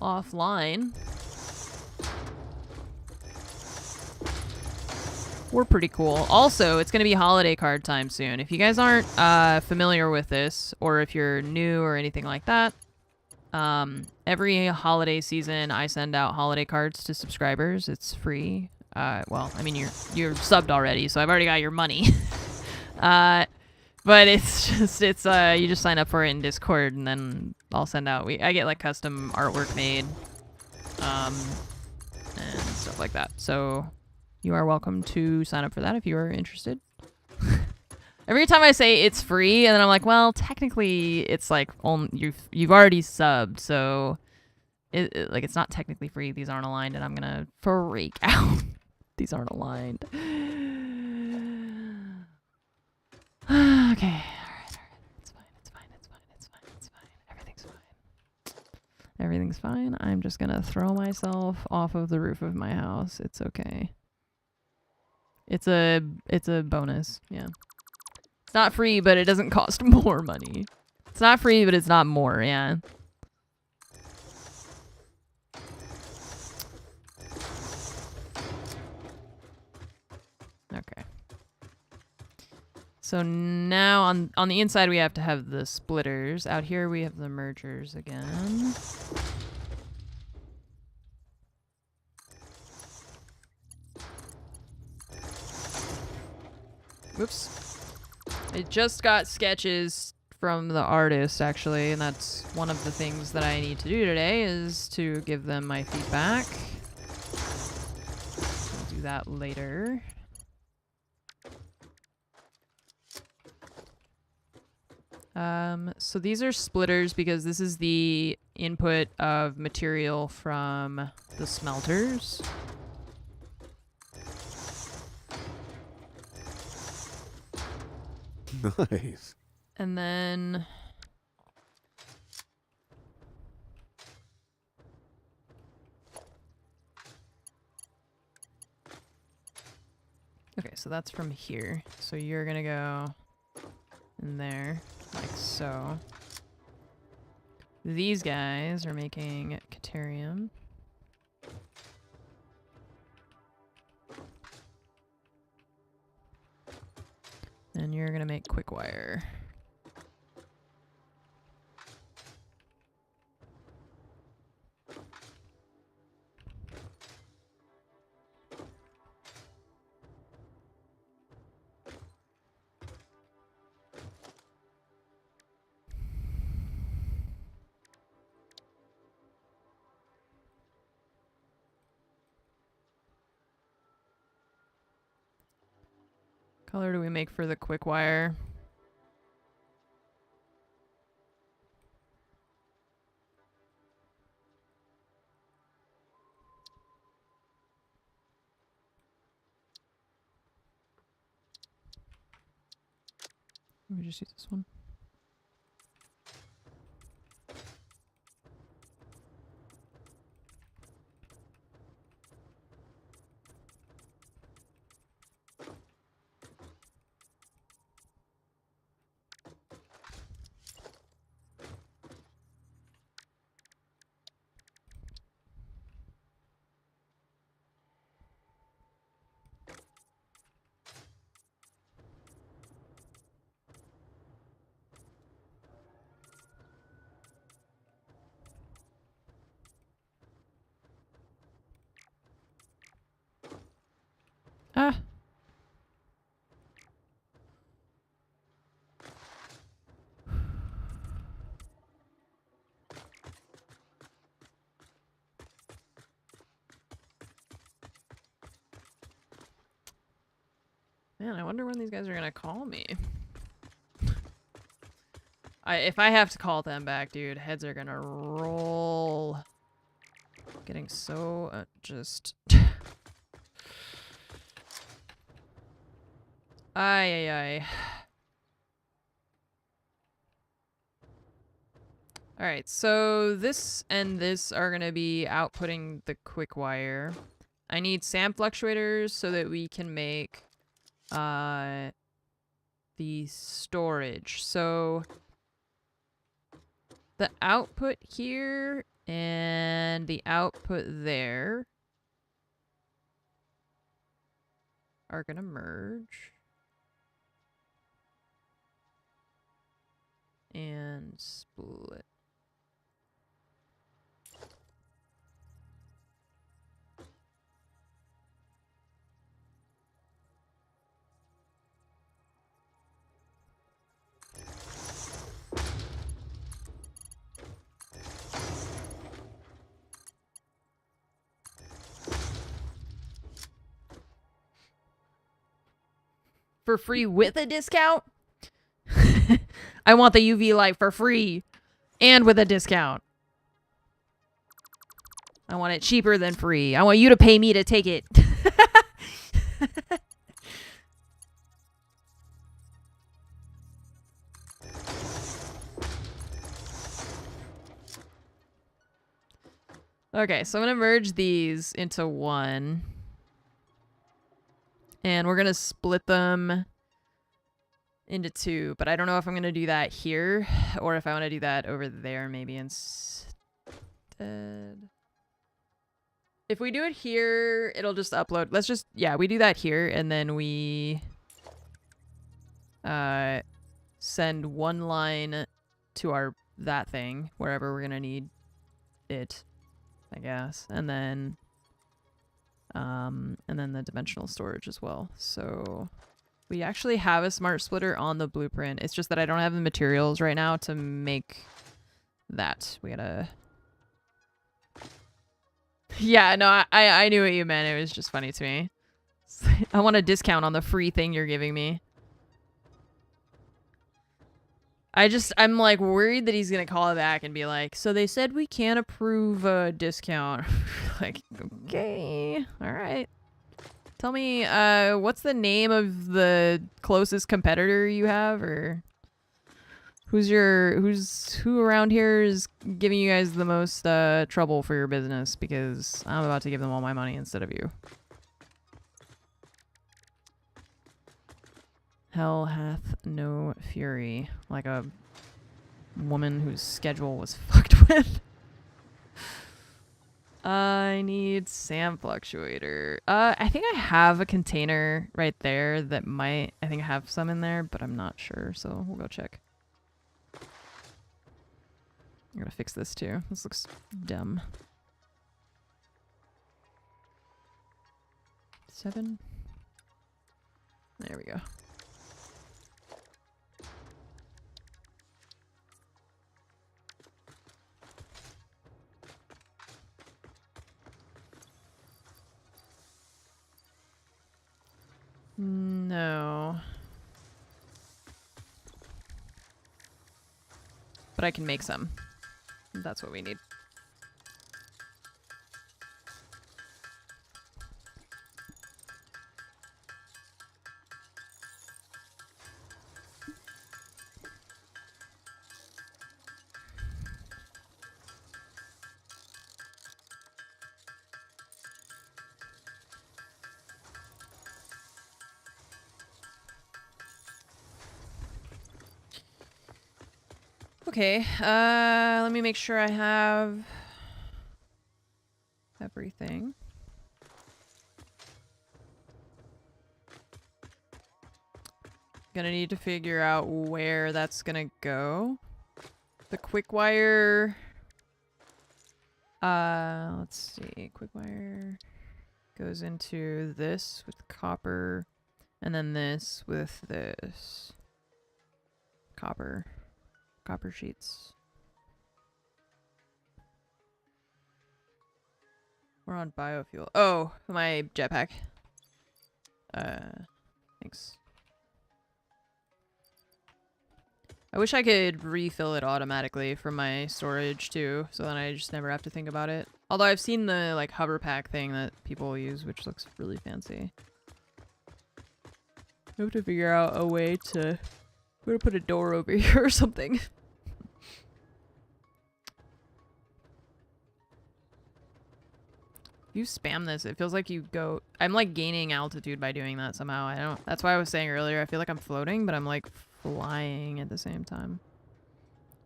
offline. We're pretty cool. Also, it's going to be holiday card time soon. If you guys aren't familiar with this, or if you're new or anything like that, every holiday season I send out holiday cards to subscribers. It's free. Well, I mean, you're subbed already, so I've already got your money. But it's you just sign up for it in Discord, and then I'll send out. I get like custom artwork made, and stuff like that. So you are welcome to sign up for that if you are interested. Every time I say it's free, and then I'm like, well, technically it's like you've already subbed, so like it's not technically free. These aren't aligned, and I'm gonna freak out. These aren't aligned. Okay, alright. It's fine. Everything's fine. I'm just gonna throw myself off of the roof of my house. It's okay. It's a bonus, yeah. It's not free, but it doesn't cost more money. It's not free, but it's not more, yeah. Okay. So now on the inside we have to have the splitters. Out here we have the mergers again. Whoops. I just got sketches from the artist actually, and that's one of the things that I need to do today is to give them my feedback. I'll do that later. So these are splitters because this is the input of material from the smelters. Nice. And then Okay, so that's from here. So you're gonna go in there, like so. These guys are making Caterium. And you're gonna make quick wire. Color do we make for the quick wire? Let me just use this one. Ah! Man, I wonder when these guys are gonna call me. If I have to call them back, dude, heads are gonna roll. Getting so just. Ay, ay, ay. Alright, so this and this are gonna be outputting the quick wire. I need SAM fluctuators so that we can make the storage. So the output here and the output there are gonna merge. And split. For free with a discount? I want the UV light for free and with a discount. I want it cheaper than free. I want you to pay me to take it. Okay, so I'm going to merge these into one. And we're going to split them into two, but I don't know if I'm going to do that here or if I want to do that over there maybe instead. If we do it here, it'll just upload. Let's just, yeah, we do that here and then we send one line to that thing, wherever we're going to need it, I guess. And then the dimensional storage as well. So we actually have a smart splitter on the blueprint. It's just that I don't have the materials right now to make that. We gotta... Yeah, no, I knew what you meant. It was just funny to me. I want a discount on the free thing you're giving me. I'm like worried that he's gonna call back and be like, so they said we can't approve a discount. Like, okay, all right. Tell me, what's the name of the closest competitor you have, or who around here is giving you guys the most trouble for your business? Because I'm about to give them all my money instead of you. Hell hath no fury. Like a woman whose schedule was fucked with. I need sand fluctuator. I think I have a container right there that might... I think I have some in there, but I'm not sure, so we'll go check. I'm gonna fix this too. This looks dumb. 7. There we go. No. But I can make some. That's what we need. Okay, let me make sure I have everything. Gonna need to figure out where that's gonna go. The quick wire. Let's see. Quick wire goes into this with copper, and then this with this copper. Copper sheets. We're on biofuel. Oh, my jetpack. Thanks. I wish I could refill it automatically from my storage too, so then I just never have to think about it. Although I've seen the like hover pack thing that people use, which looks really fancy. I have to figure out a way to... I'm gonna put a door over here or something. You spam this, it feels like you go... I'm like gaining altitude by doing that somehow. I don't... That's why I was saying earlier, I feel like I'm floating, but I'm like flying at the same time.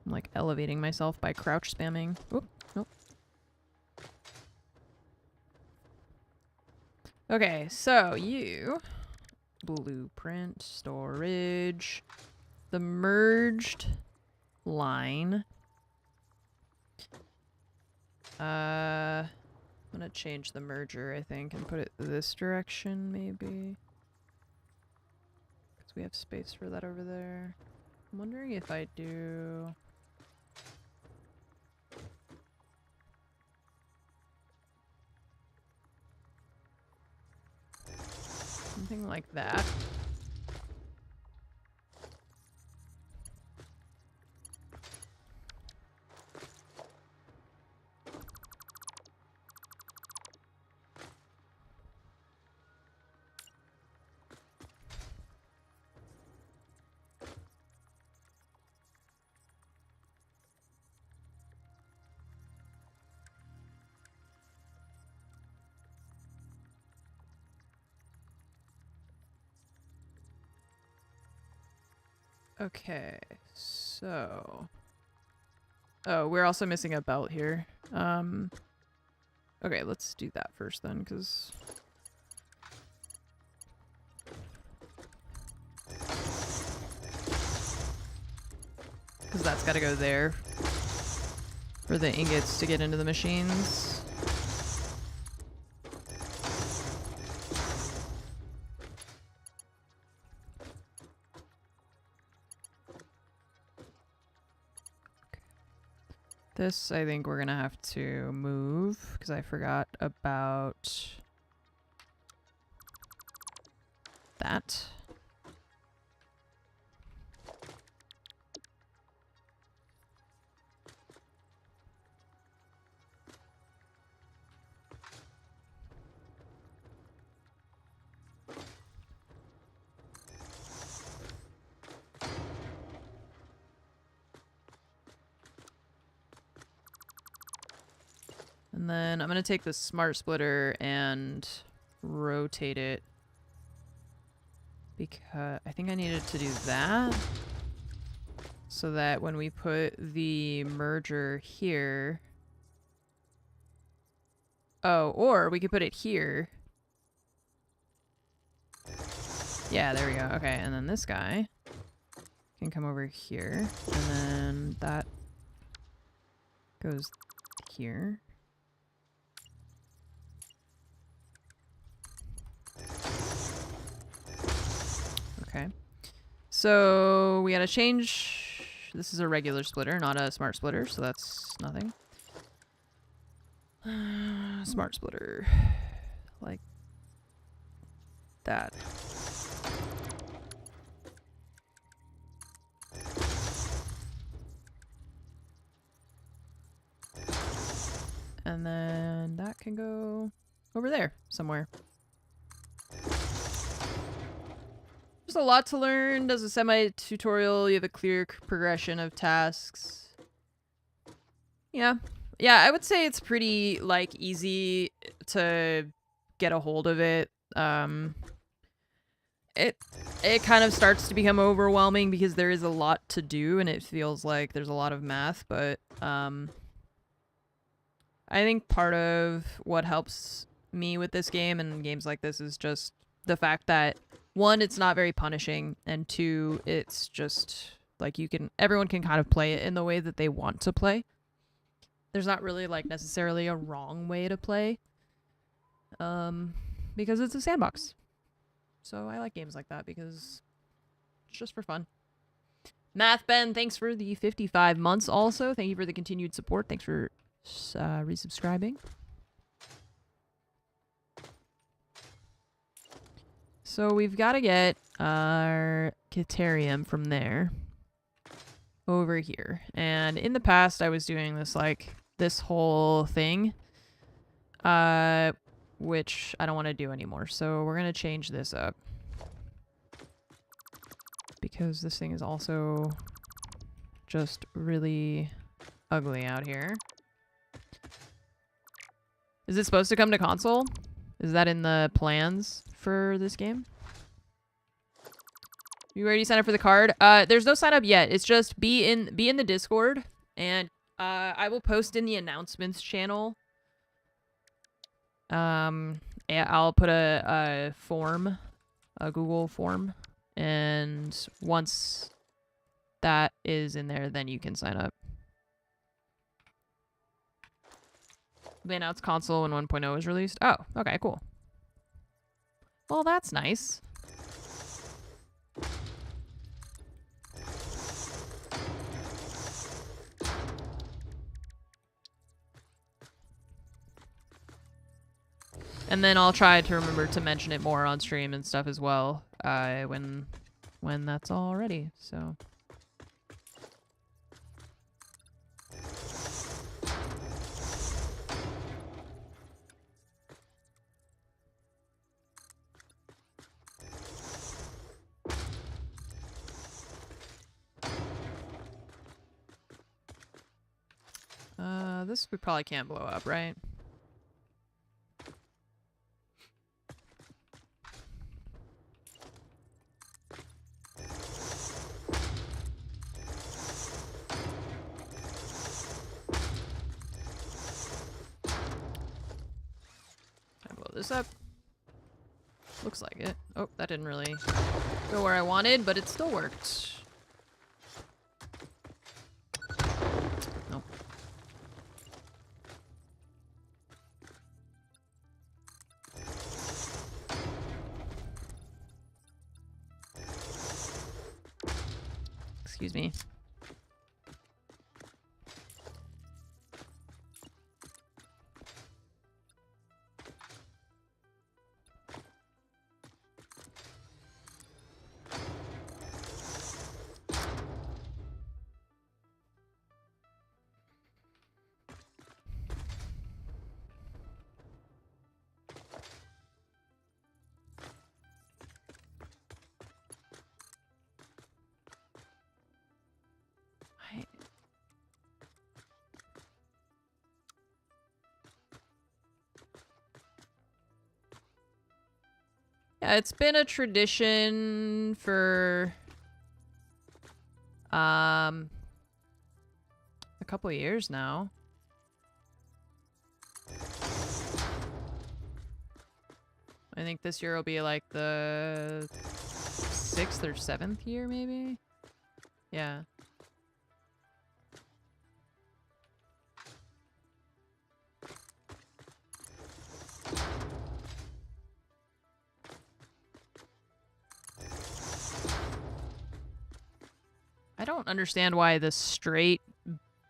I'm like elevating myself by crouch spamming. Oop, nope. Okay, so you... Blueprint, storage... The merged line. I'm gonna change the merger, I think, and put it this direction, maybe. Because we have space for that over there. I'm wondering if I do... something like that. Okay, so... Oh, we're also missing a belt here. Okay, let's do that first then, because... Because that's gotta go there for the ingots to get into the machines. This, I think we're gonna have to move, because I forgot about that. And then I'm going to take the smart splitter and rotate it because I think I needed to do that so that when we put the merger here... Oh, or we could put it here. Yeah, there we go. Okay, and then this guy can come over here, and then that goes here. Okay. So we gotta change. This is a regular splitter, not a smart splitter, so that's nothing. Smart splitter. Like that. And then that can go over there somewhere. There's a lot to learn. Does a semi-tutorial. You have a clear progression of tasks. Yeah. Yeah, I would say it's pretty, like, easy to get a hold of it. It kind of starts to become overwhelming because there is a lot to do and it feels like there's a lot of math, but, I think part of what helps me with this game and games like this is just the fact that, one, it's not very punishing, and two, it's just, like, everyone can kind of play it in the way that they want to play. There's not really, like, necessarily a wrong way to play, because it's a sandbox. So I like games like that because it's just for fun. Math Ben, thanks for the 55 months also. Thank you for the continued support. Thanks for resubscribing. So we've got to get our Caterium from there over here. And in the past, I was doing this, like, this whole thing, which I don't want to do anymore. So we're going to change this up because this thing is also just really ugly out here. Is it supposed to come to console? Is that in the plans for this game? You already signed up for the card? There's no sign up yet. It's just be in the Discord, and I will post in the announcements channel. I'll put a form, a Google form, and once that is in there, then you can sign up. They announced console when 1.0 is released. Oh, okay, cool. Well, that's nice. And then I'll try to remember to mention it more on stream and stuff as well, when that's all ready. So. This we probably can't blow up, right? Can I blow this up? Looks like it. Oh, that didn't really go where I wanted, but it still worked. Nope. Excuse me. Yeah, it's been a tradition for a couple of years now. I think this year will be like the 6th or 7th year, maybe? Yeah. I don't understand why the straight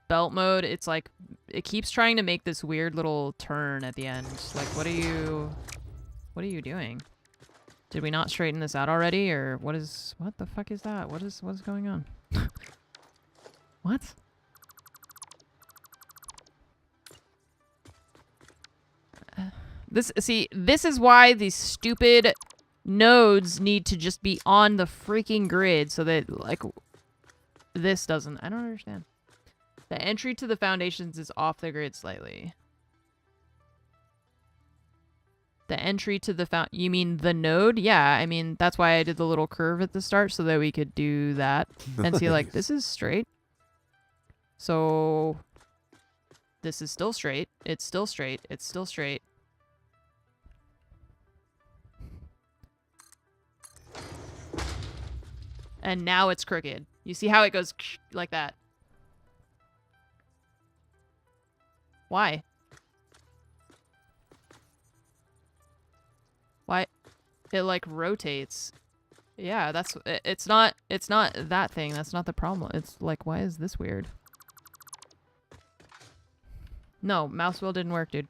belt mode, it's like, it keeps trying to make this weird little turn at the end. Like, what are you doing? Did we not straighten this out already, or what the fuck is that? What is going on? What? This is why these stupid nodes need to just be on the freaking grid so that, like, this doesn't. I don't understand. The entry to the foundations is off the grid slightly. The entry to the you mean the node? Yeah, I mean, that's why I did the little curve at the start so that we could do that and see, like, this is straight. So this is still straight. It's still straight. It's still straight. And now it's crooked. You see how it goes like that? Why? Why? It like rotates. Yeah, that's it's not that thing. That's not the problem. It's like, why is this weird? No, mouse wheel didn't work, dude.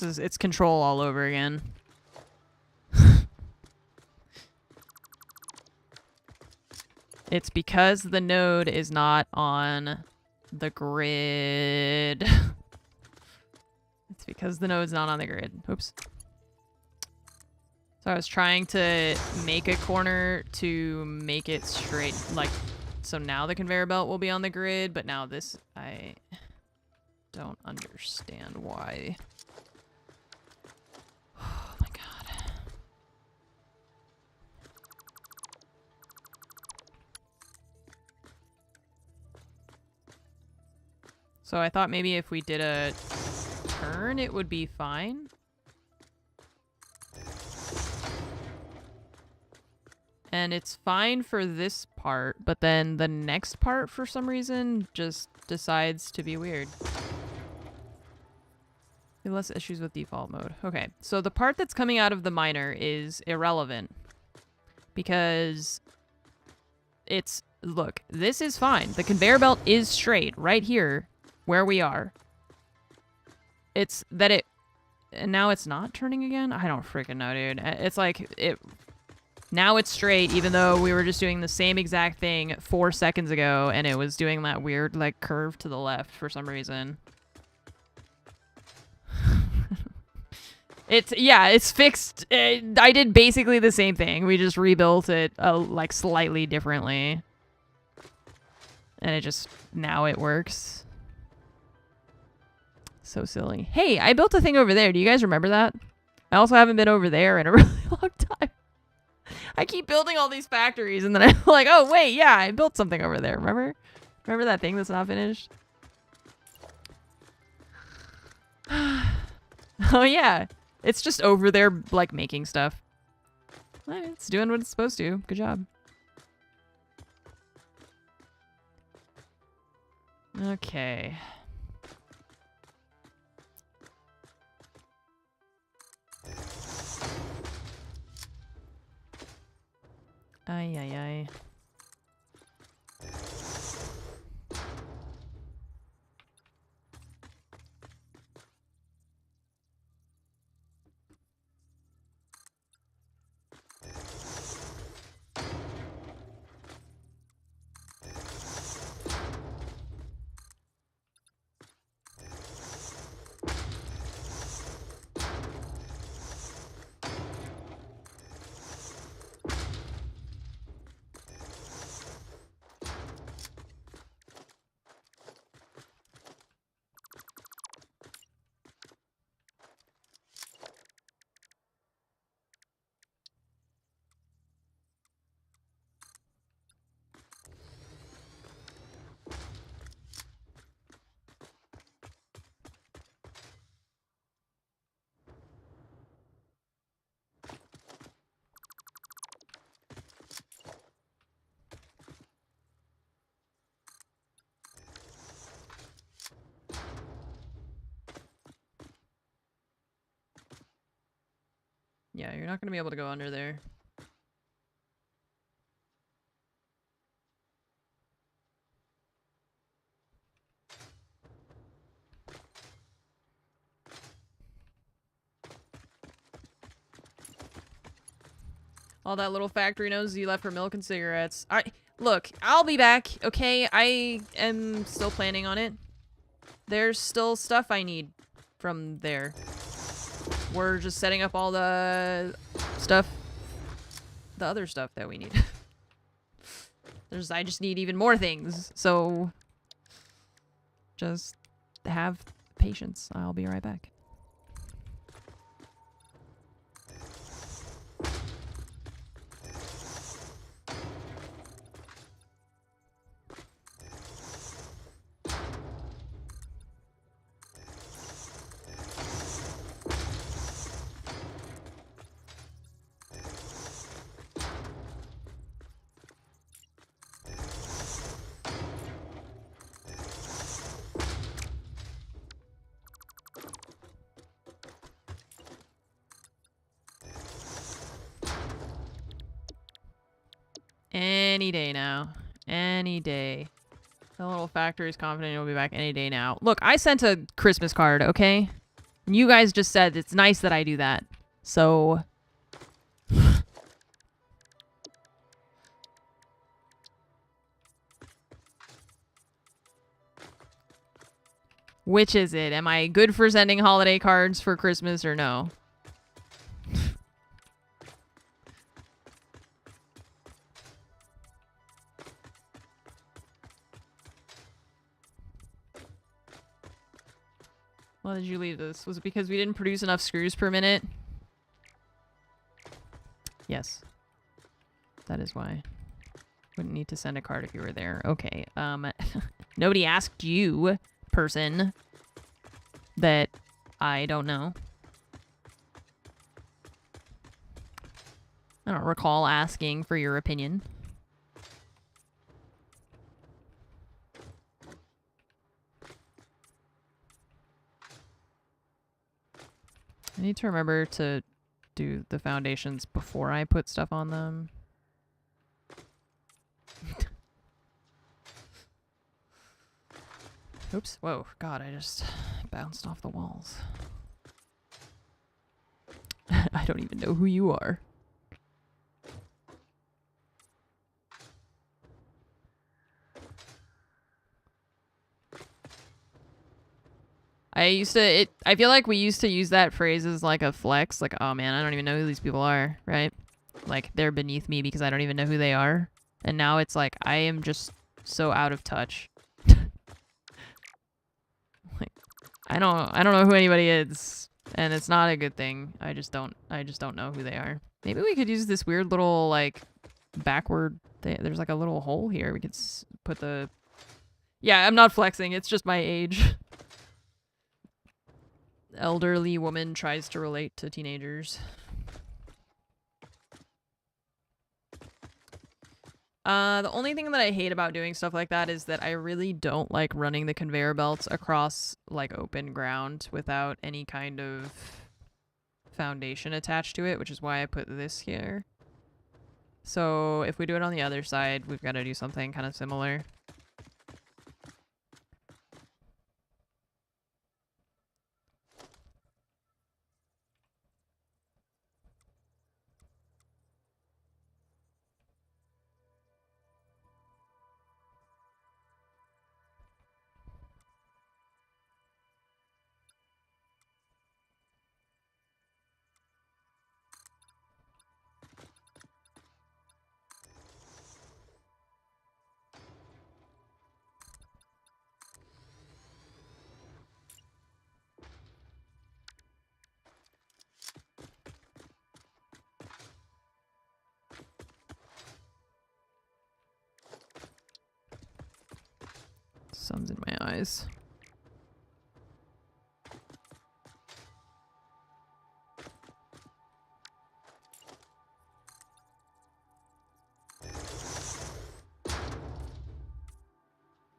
It's control all over again. It's because the node is not on the grid. It's because the node's not on the grid. Oops. So I was trying to make a corner to make it straight, like, so now the conveyor belt will be on the grid, but now this, I don't understand why. Oh my god. So I thought maybe if we did a turn, it would be fine. And it's fine for this part, but then the next part, for some reason, just decides to be weird. Less issues with default mode. Okay, so the part that's coming out of the miner is irrelevant. Because it's... Look, this is fine. The conveyor belt is straight, right here, where we are. It's that it... And now it's not turning again? I don't freaking know, dude. It's like... Now it's straight, even though we were just doing the same exact thing 4 seconds ago, and it was doing that weird, like, curve to the left for some reason. It's fixed. I did basically the same thing. We just rebuilt it, like, slightly differently. And it just, now it works. So silly. Hey, I built a thing over there. Do you guys remember that? I also haven't been over there in a really long time. I keep building all these factories, and then I'm like, oh, wait, yeah, I built something over there. Remember? Remember that thing that's not finished? Oh, yeah. It's just over there, like, making stuff. It's doing what it's supposed to. Good job. Okay. Ay, ay, ay. Yeah, you're not gonna be able to go under there. All that little factory knows you left for milk and cigarettes. Look, I'll be back, okay? I am still planning on it. There's still stuff I need from there. We're just setting up all the stuff, the other stuff that we need. I just need even more things, so just have patience. I'll be right back. Any day now. Any day. The little factory is confident you'll be back any day now. Look, I sent a Christmas card, okay? And you guys just said it's nice that I do that. So... Which is it? Am I good for sending holiday cards for Christmas or no? Why did you leave this? Was it because we didn't produce enough screws per minute? Yes. That is why. Wouldn't need to send a card if you were there. Okay. Nobody asked you, person, that I don't know. I don't recall asking for your opinion. I need to remember to do the foundations before I put stuff on them. Oops. Whoa. God, I just bounced off the walls. I don't even know who you are. I feel like we used to use that phrase as like a flex, like, oh man, I don't even know who these people are, right? Like, they're beneath me because I don't even know who they are. And now it's like, I am just so out of touch. Like, I don't know who anybody is, and it's not a good thing. I just don't know who they are. Maybe we could use this weird little, like, backward thing. There's like a little hole here. We could put the... Yeah, I'm not flexing. It's just my age. Elderly woman tries to relate to teenagers. The only thing that I hate about doing stuff like that is that I really don't like running the conveyor belts across like open ground without any kind of foundation attached to it, which is why I put this here. So if we do it on the other side, we've got to do something kind of similar. Sun's in my eyes.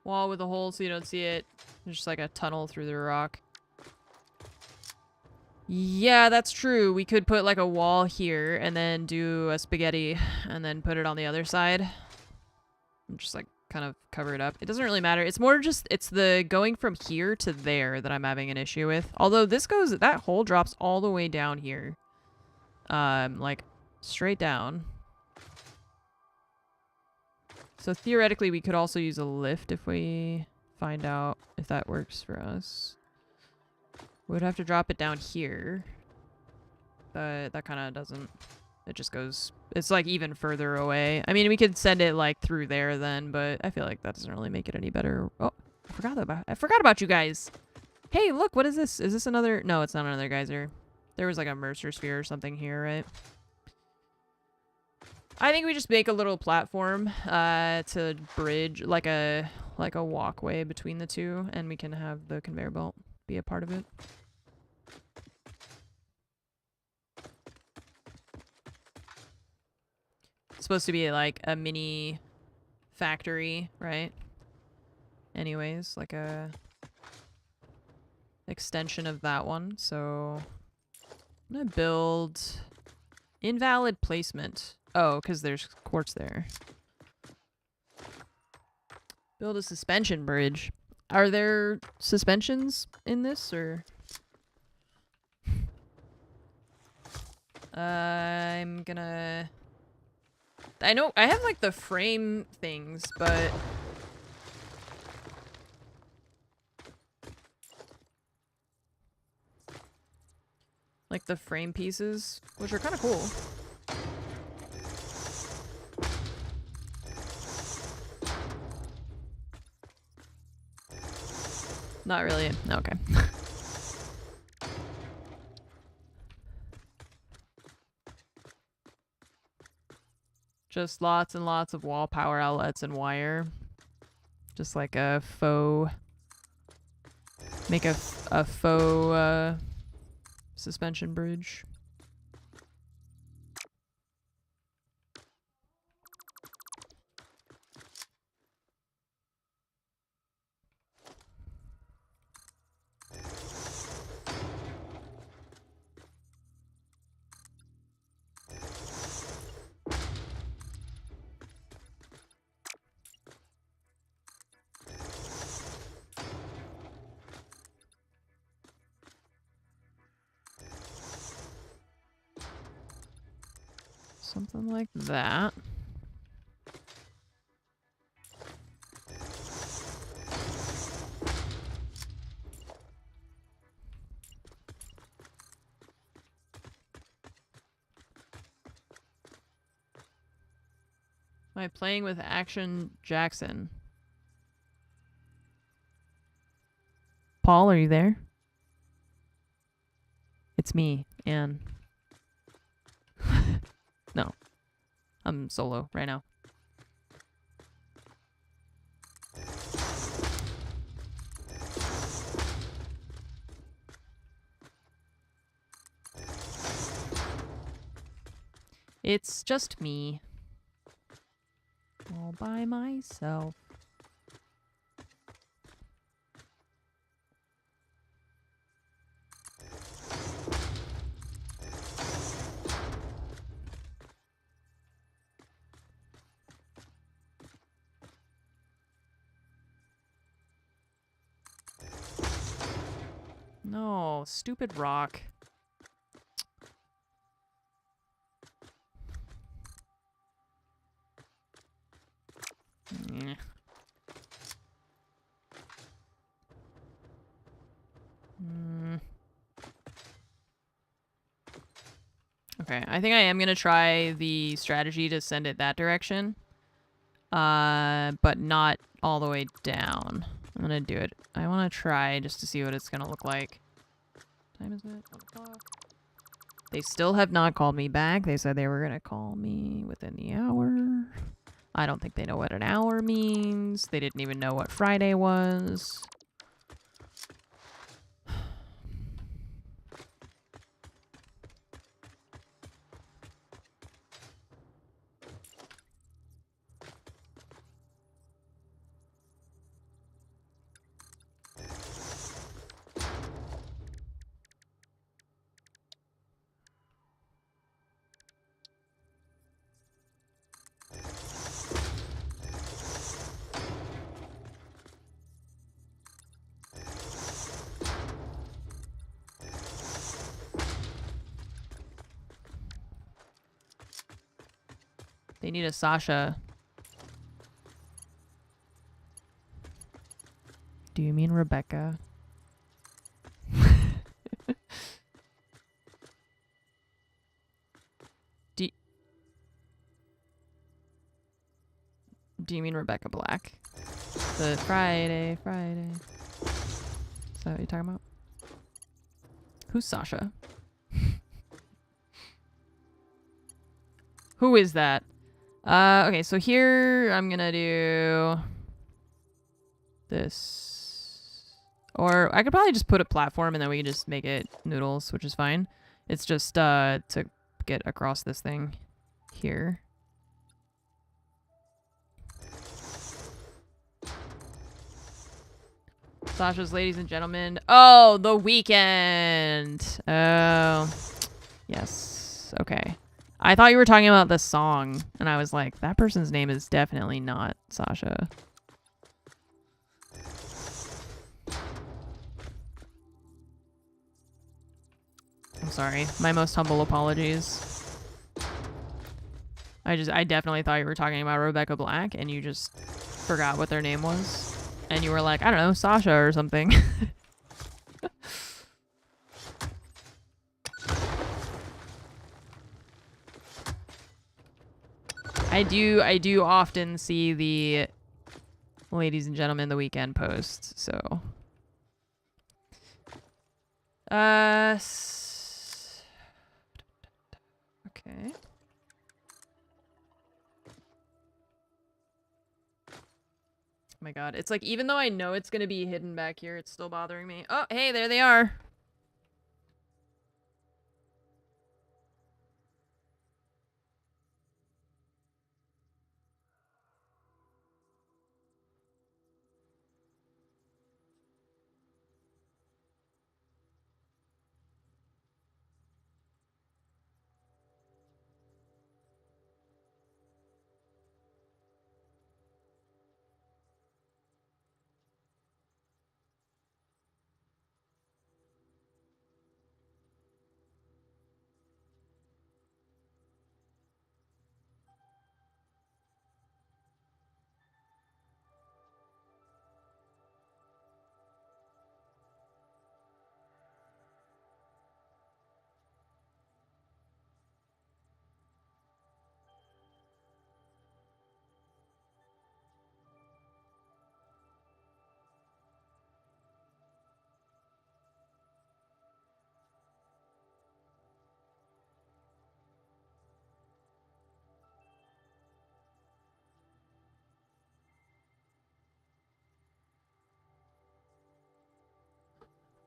Wall with a hole so you don't see it. There's just like a tunnel through the rock. Yeah, that's true. We could put like a wall here and then do a spaghetti and then put it on the other side. And just like kind of cover it up. It doesn't really matter. It's more just, it's the going from here to there that I'm having an issue with. Although this goes, that hole drops all the way down here. Like straight down. So theoretically we could also use a lift if we find out if that works for us. We'd have to drop it down here. But that kind of doesn't... It just goes... It's like even further away. I mean, we could send it like through there then, but I feel like that doesn't really make it any better. Oh, I forgot about you guys. Hey, look, what is this? Is this another... No, it's not another geyser. There was like a Mercer sphere or something here, right? I think we just make a little platform to bridge, like a walkway between the two, and we can have the conveyor belt be a part of it. It's supposed to be like a mini factory, right? Anyways, like a extension of that one. So I'm gonna build invalid placement. Oh, because there's quartz there. Build a suspension bridge. Are there suspensions in this, or? I'm gonna... I know, I have like the frame things, but... Like the frame pieces, which are kind of cool. Not really. Okay. Just lots and lots of wall power outlets and wire. Just like a faux... Make a faux suspension bridge. Something like that. Am I playing with Action Jackson? Paul, are you there? It's me, Anne. No. I'm solo right now. It's just me. All by myself. No, stupid rock. Eh. Okay, I think I am gonna try the strategy to send it that direction. But not all the way down. I'm gonna do it. I wanna try just to see what it's gonna look like. What time is it? 1 o'clock. They still have not called me back. They said they were gonna call me within the hour. I don't think they know what an hour means. They didn't even know what Friday was. They need a Sasha. Do you mean Rebecca? Do you mean Rebecca Black? The Friday. Is that what you're talking about? Who's Sasha? Who is that? Okay, so here I'm gonna do this. Or I could probably just put a platform and then we can just make it noodles, which is fine. It's just to get across this thing here. Sasha's Ladies and Gentlemen. Oh, The Weekend. Oh, yes. Okay. I thought you were talking about the song, and I was like, that person's name is definitely not Sasha. I'm sorry. My most humble apologies. I definitely thought you were talking about Rebecca Black, and you just forgot what their name was. And you were like, I don't know, Sasha or something. I do often see the Ladies and Gentlemen The Weekend posts, so. Okay. Oh my god, it's like, even though I know it's gonna be hidden back here, it's still bothering me. Oh, hey, there they are.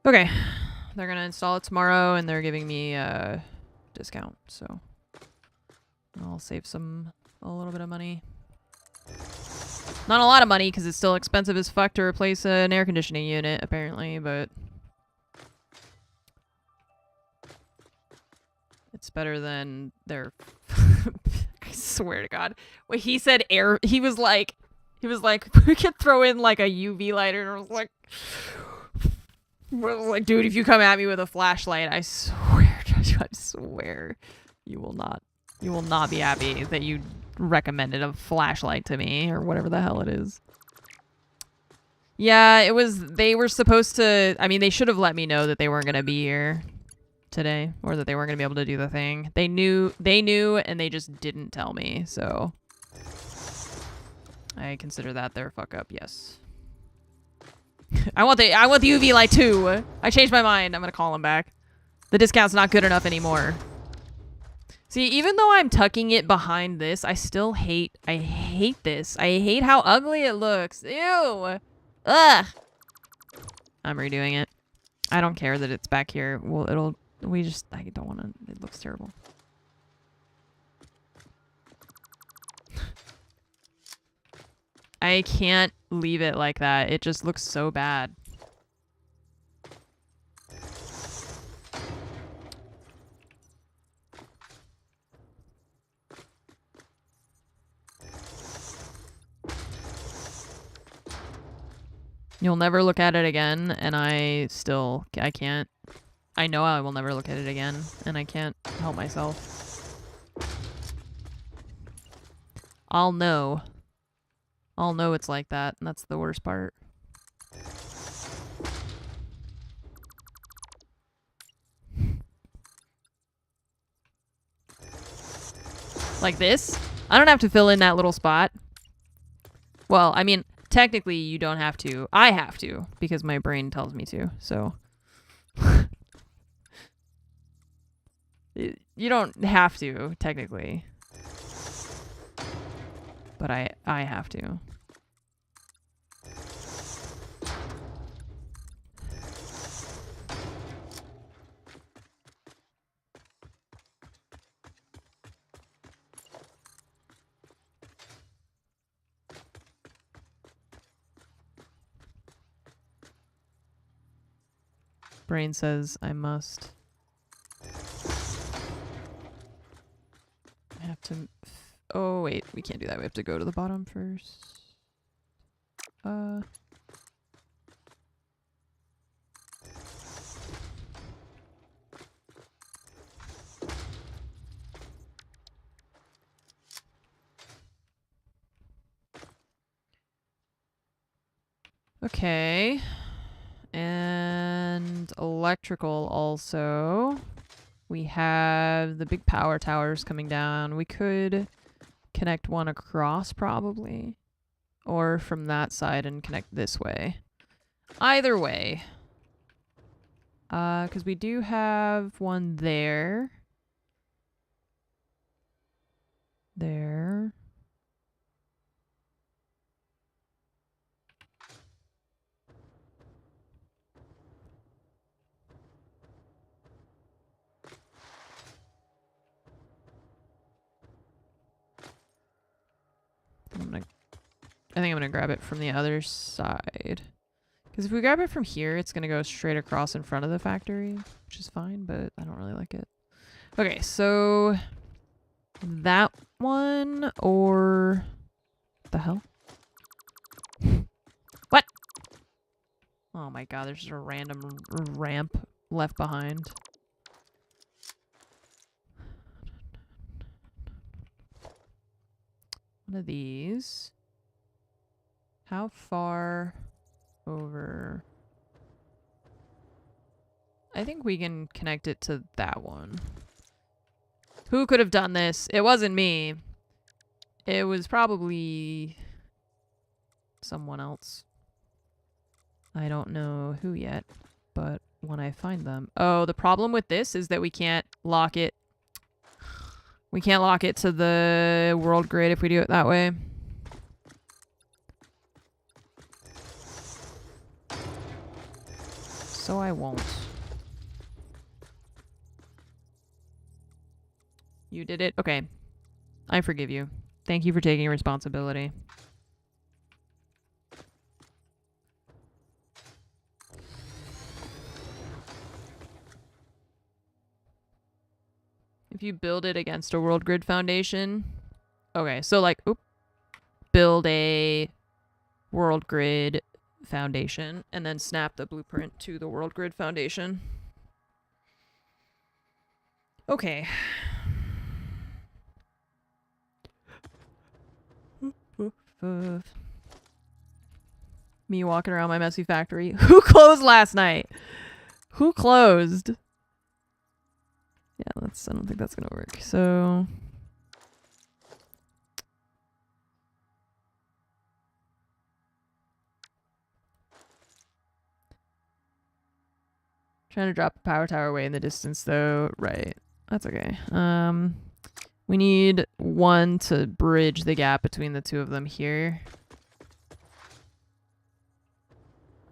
Okay, they're gonna install it tomorrow, and they're giving me a discount, so I'll save a little bit of money. Not a lot of money, because it's still expensive as fuck to replace an air conditioning unit, apparently, but it's better than their... I swear to God. When he said air, he was like, we could throw in like a UV lighter, and I was like... dude, if you come at me with a flashlight, I swear, you will not be happy that you recommended a flashlight to me, or whatever the hell it is. Yeah, they were supposed to, I mean, they should have let me know that they weren't going to be here today, or that they weren't going to be able to do the thing. They knew, and they just didn't tell me, so I consider that their fuck up, yes. I want the UV light too. I changed my mind. I'm gonna call him back. The discount's not good enough anymore. See, even though I'm tucking it behind this, I still hate. I hate this. I hate how ugly it looks. Ew. Ugh. I'm redoing it. I don't care that it's back here. Well, I don't want to. It looks terrible. I can't leave it like that. It just looks so bad. You'll never look at it again, and I can't. I know I will never look at it again, and I can't help myself. I'll know. I'll know it's like that, and that's the worst part. Like this? I don't have to fill in that little spot. Well, I mean, technically you don't have to. I have to, because my brain tells me to, so. You don't have to, technically. But I have to. Brain says I must. I have to. Oh wait, we can't do that. We have to go to the bottom first. Okay. And electrical also. We have the big power towers coming down. We could connect one across probably. Or from that side and connect this way. Either way. Because we do have one there. There. I think I'm gonna grab it from the other side. Because if we grab it from here, it's gonna go straight across in front of the factory, which is fine, but I don't really like it. Okay, so that one or the hell? What? Oh my god, there's just a random ramp left behind. One of these. How far over? I think we can connect it to that one. Who could have done this? It wasn't me. It was probably someone else. I don't know who yet, but when I find them. Oh, the problem with this is that we can't lock it. We can't lock it to the world grid if we do it that way. So I won't. You did it? Okay. I forgive you. Thank you for taking responsibility. If you build it against a world grid foundation. Okay, so like, build a world grid foundation and then snap the blueprint to the world grid foundation. Okay. Me walking around my messy factory. Who closed last night? Who closed? Yeah, I don't think that's gonna work. So trying to drop a power tower way in the distance though. Right. That's okay. We need one to bridge the gap between the two of them here.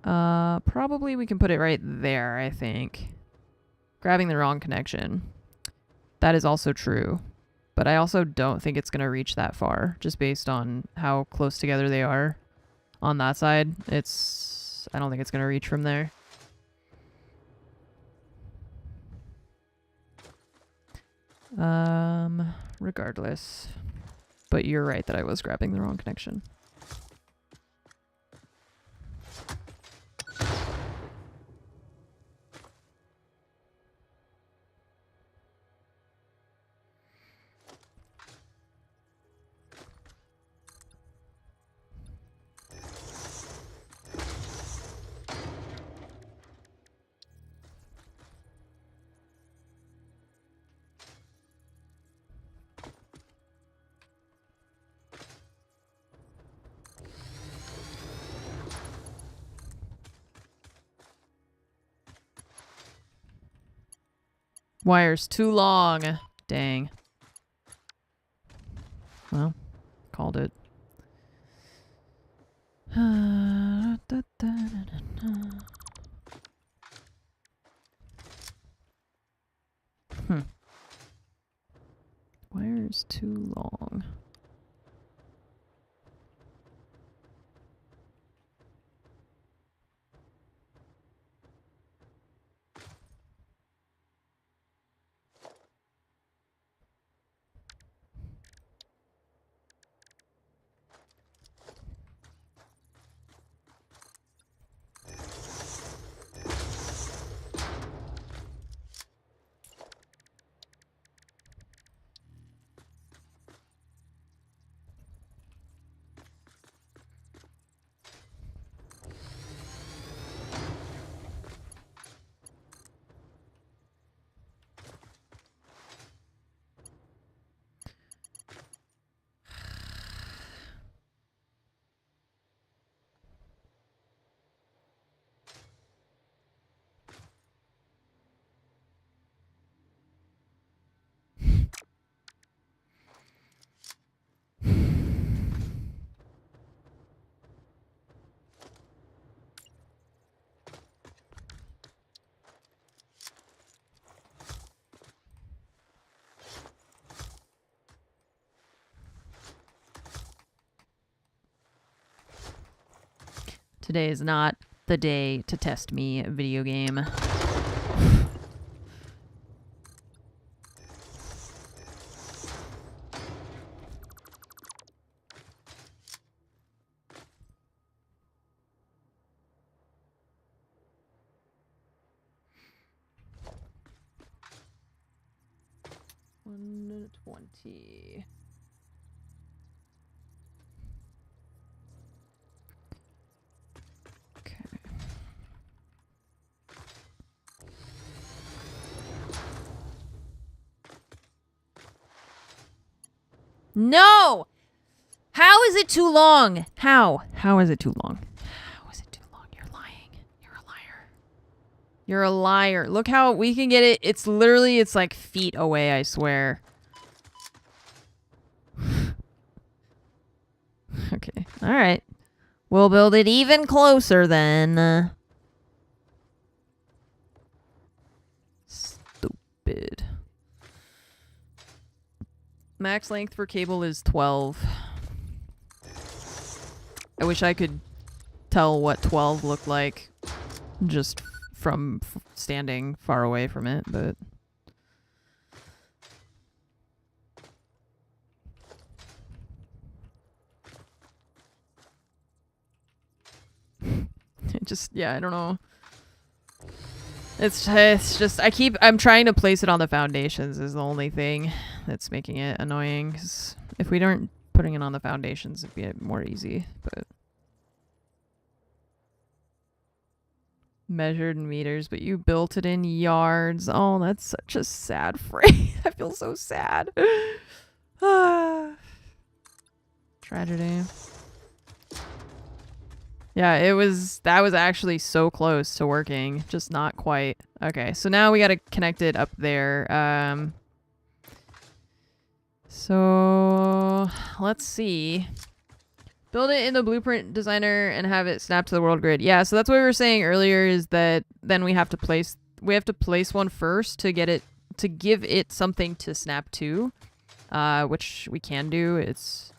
Probably we can put it right there, I think. Grabbing the wrong connection. That is also true. But I also don't think it's going to reach that far, just based on how close together they are on that side. I don't think it's going to reach from there. Regardless. But you're right that I was grabbing the wrong connection. Wire's too long. Dang. Well, called it. Wire's too long. Today is not the day to test me, video game. $120. Okay. No! How is it too long? How? How is it too long? How is it too long? You're lying. You're a liar. You're a liar. Look how we can get it. It's literally, it's like feet away, I swear. Okay. All right. We'll build it even closer then. Stupid. Max length for cable is 12. I wish I could tell what 12 looked like just from standing far away from it, but... It just, yeah, I don't know. It's just, I'm trying to place it on the foundations is the only thing that's making it annoying. 'Cause if we weren't putting it on the foundations, it'd be more easy, but... Measured in meters, but you built it in yards. Oh, that's such a sad phrase. I feel so sad. Tragedy. Yeah, that was actually so close to working, just not quite. Okay, so now we gotta connect it up there. So let's see. Build it in the blueprint designer and have it snap to the world grid. Yeah, so that's what we were saying earlier is that then we have to place one first to get it, to give it something to snap to, which we can do. It's,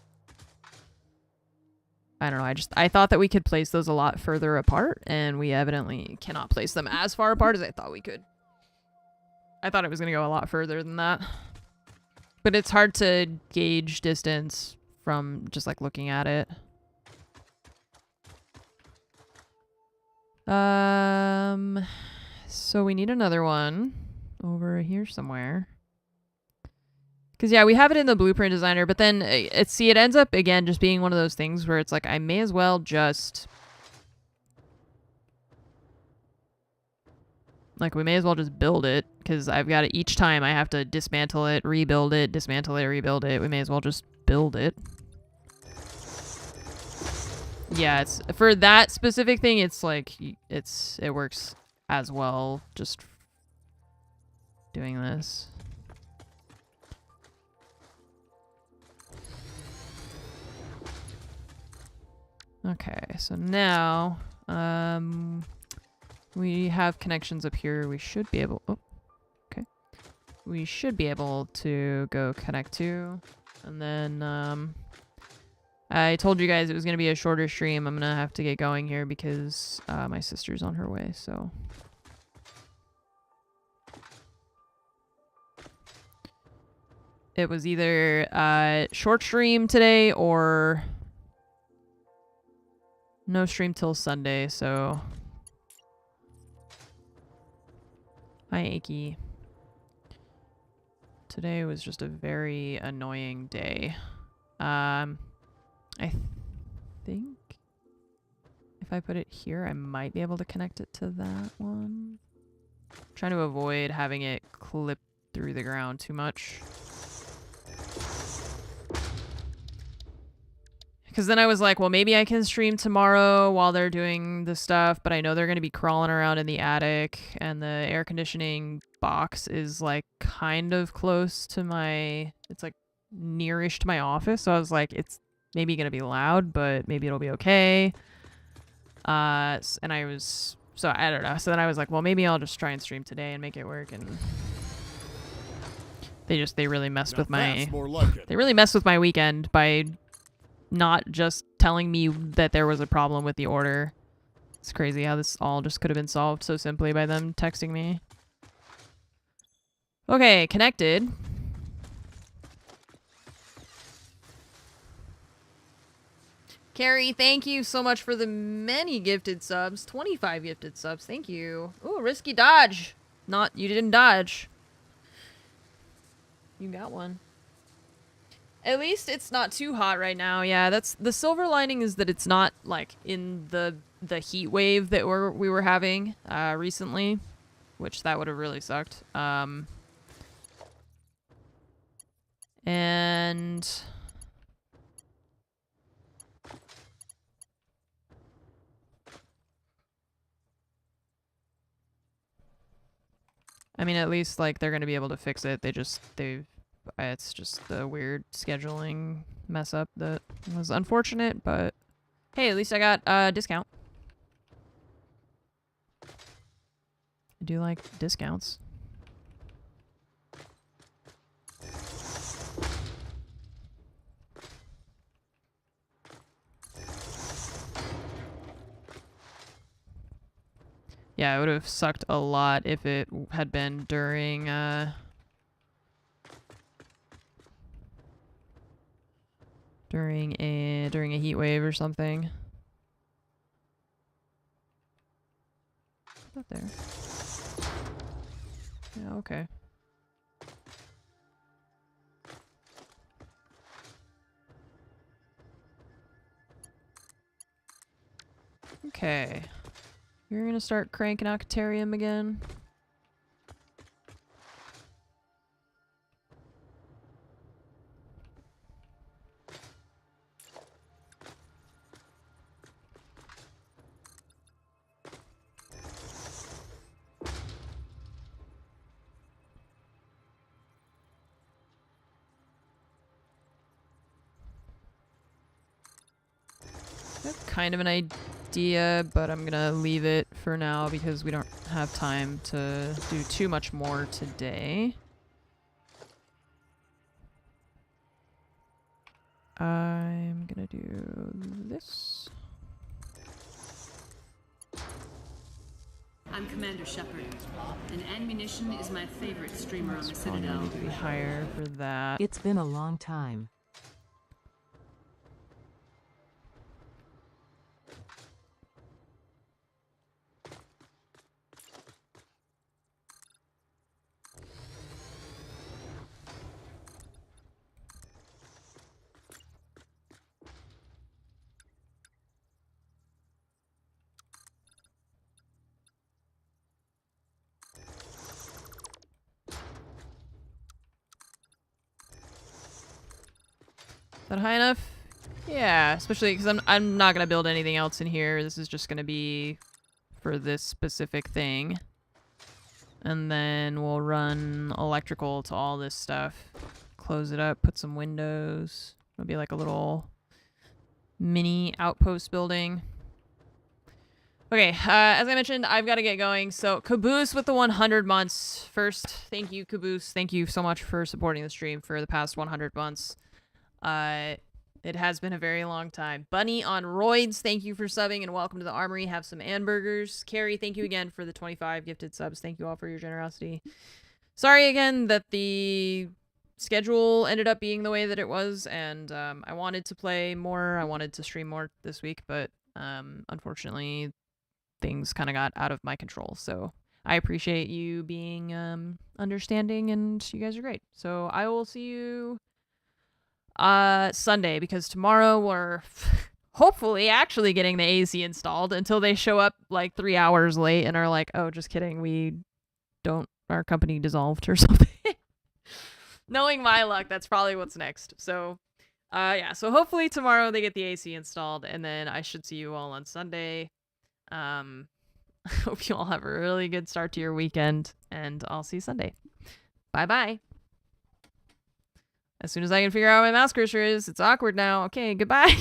I don't know, I thought that we could place those a lot further apart, and we evidently cannot place them as far apart as I thought we could. I thought it was going to go a lot further than that. But it's hard to gauge distance from just like looking at it. So we need another one over here somewhere. Because, yeah, we have it in the blueprint designer, but then, it ends up, again, just being one of those things where it's like, I may as well just... Like, we may as well just build it, because I've got to, each time I have to dismantle it, rebuild it, dismantle it, rebuild it. We may as well just build it. Yeah, it's, for that specific thing, it's like, it works as well, just doing this. Okay, so now we have connections up here. We should be able. Oh, okay. We should be able to go connect to, and then I told you guys it was gonna be a shorter stream. I'm gonna have to get going here because my sister's on her way. So. It was either short stream today or no stream till Sunday, so hi Aki. Today was just a very annoying day. I think if I put it here, I might be able to connect it to that one. I'm trying to avoid having it clip through the ground too much. Because then I was like, well, maybe I can stream tomorrow while they're doing the stuff, but I know they're going to be crawling around in the attic, and the air conditioning box is like kind of close to my, it's like nearish to my office, so I was like, it's maybe going to be loud, but maybe it'll be okay. And I was, so I don't know, so then I was like, well, maybe I'll just try and stream today and make it work, and they really messed with my, they really messed with my weekend by not just telling me that there was a problem with the order. It's crazy how this all just could have been solved so simply by them texting me. Okay, connected. Carrie, thank you so much for the many gifted subs. 25 gifted subs. Thank you. Ooh, risky dodge. Not, you didn't dodge. You got one. At least it's not too hot right now. Yeah, that's the silver lining, is that it's not like in the heat wave that we were having recently, which that would have really sucked. And I mean, at least like they're gonna be able to fix it. It's just a weird scheduling mess up that was unfortunate, but hey, at least I got a discount. I do like discounts. Yeah, it would have sucked a lot if it had been during during a heat wave or something. Not there. Yeah, okay. Okay. You're gonna start cranking Octarium again. I have kind of an idea, but I'm gonna leave it for now because we don't have time to do too much more today. I'm gonna do this. I'm Commander Shepard, and Munition is my favorite streamer on the Probably Citadel. need to be higher for that. It's been a long time. Is that high enough? Yeah, especially because I'm not gonna build anything else in here. This is just gonna be for this specific thing. And then we'll run electrical to all this stuff. Close it up, put some windows. It'll be like a little mini outpost building. Okay, as I mentioned, I've got to get going. So Caboose with the 100 months. First, thank you, Caboose. Thank you so much for supporting the stream for the past 100 months. It has been a very long time. Bunny on Roids, thank you for subbing and welcome to the Armory. Have some hamburgers. Carrie, thank you again for the 25 gifted subs. Thank you all for your generosity. Sorry again that the schedule ended up being the way that it was, and I wanted to play more. I wanted to stream more this week, but unfortunately things kind of got out of my control. So I appreciate you being understanding, and you guys are great. So I will see you Sunday, because tomorrow we're hopefully actually getting the AC installed, until they show up like 3 hours late and are like, oh, just kidding, our company dissolved or something. Knowing my luck, that's probably what's next. So yeah, so hopefully tomorrow they get the AC installed, and then I should see you all on Sunday. I hope you all have a really good start to your weekend, and I'll see you Sunday. Bye-bye. As soon as I can figure out what my mouse cursor is, it's awkward now. Okay, goodbye.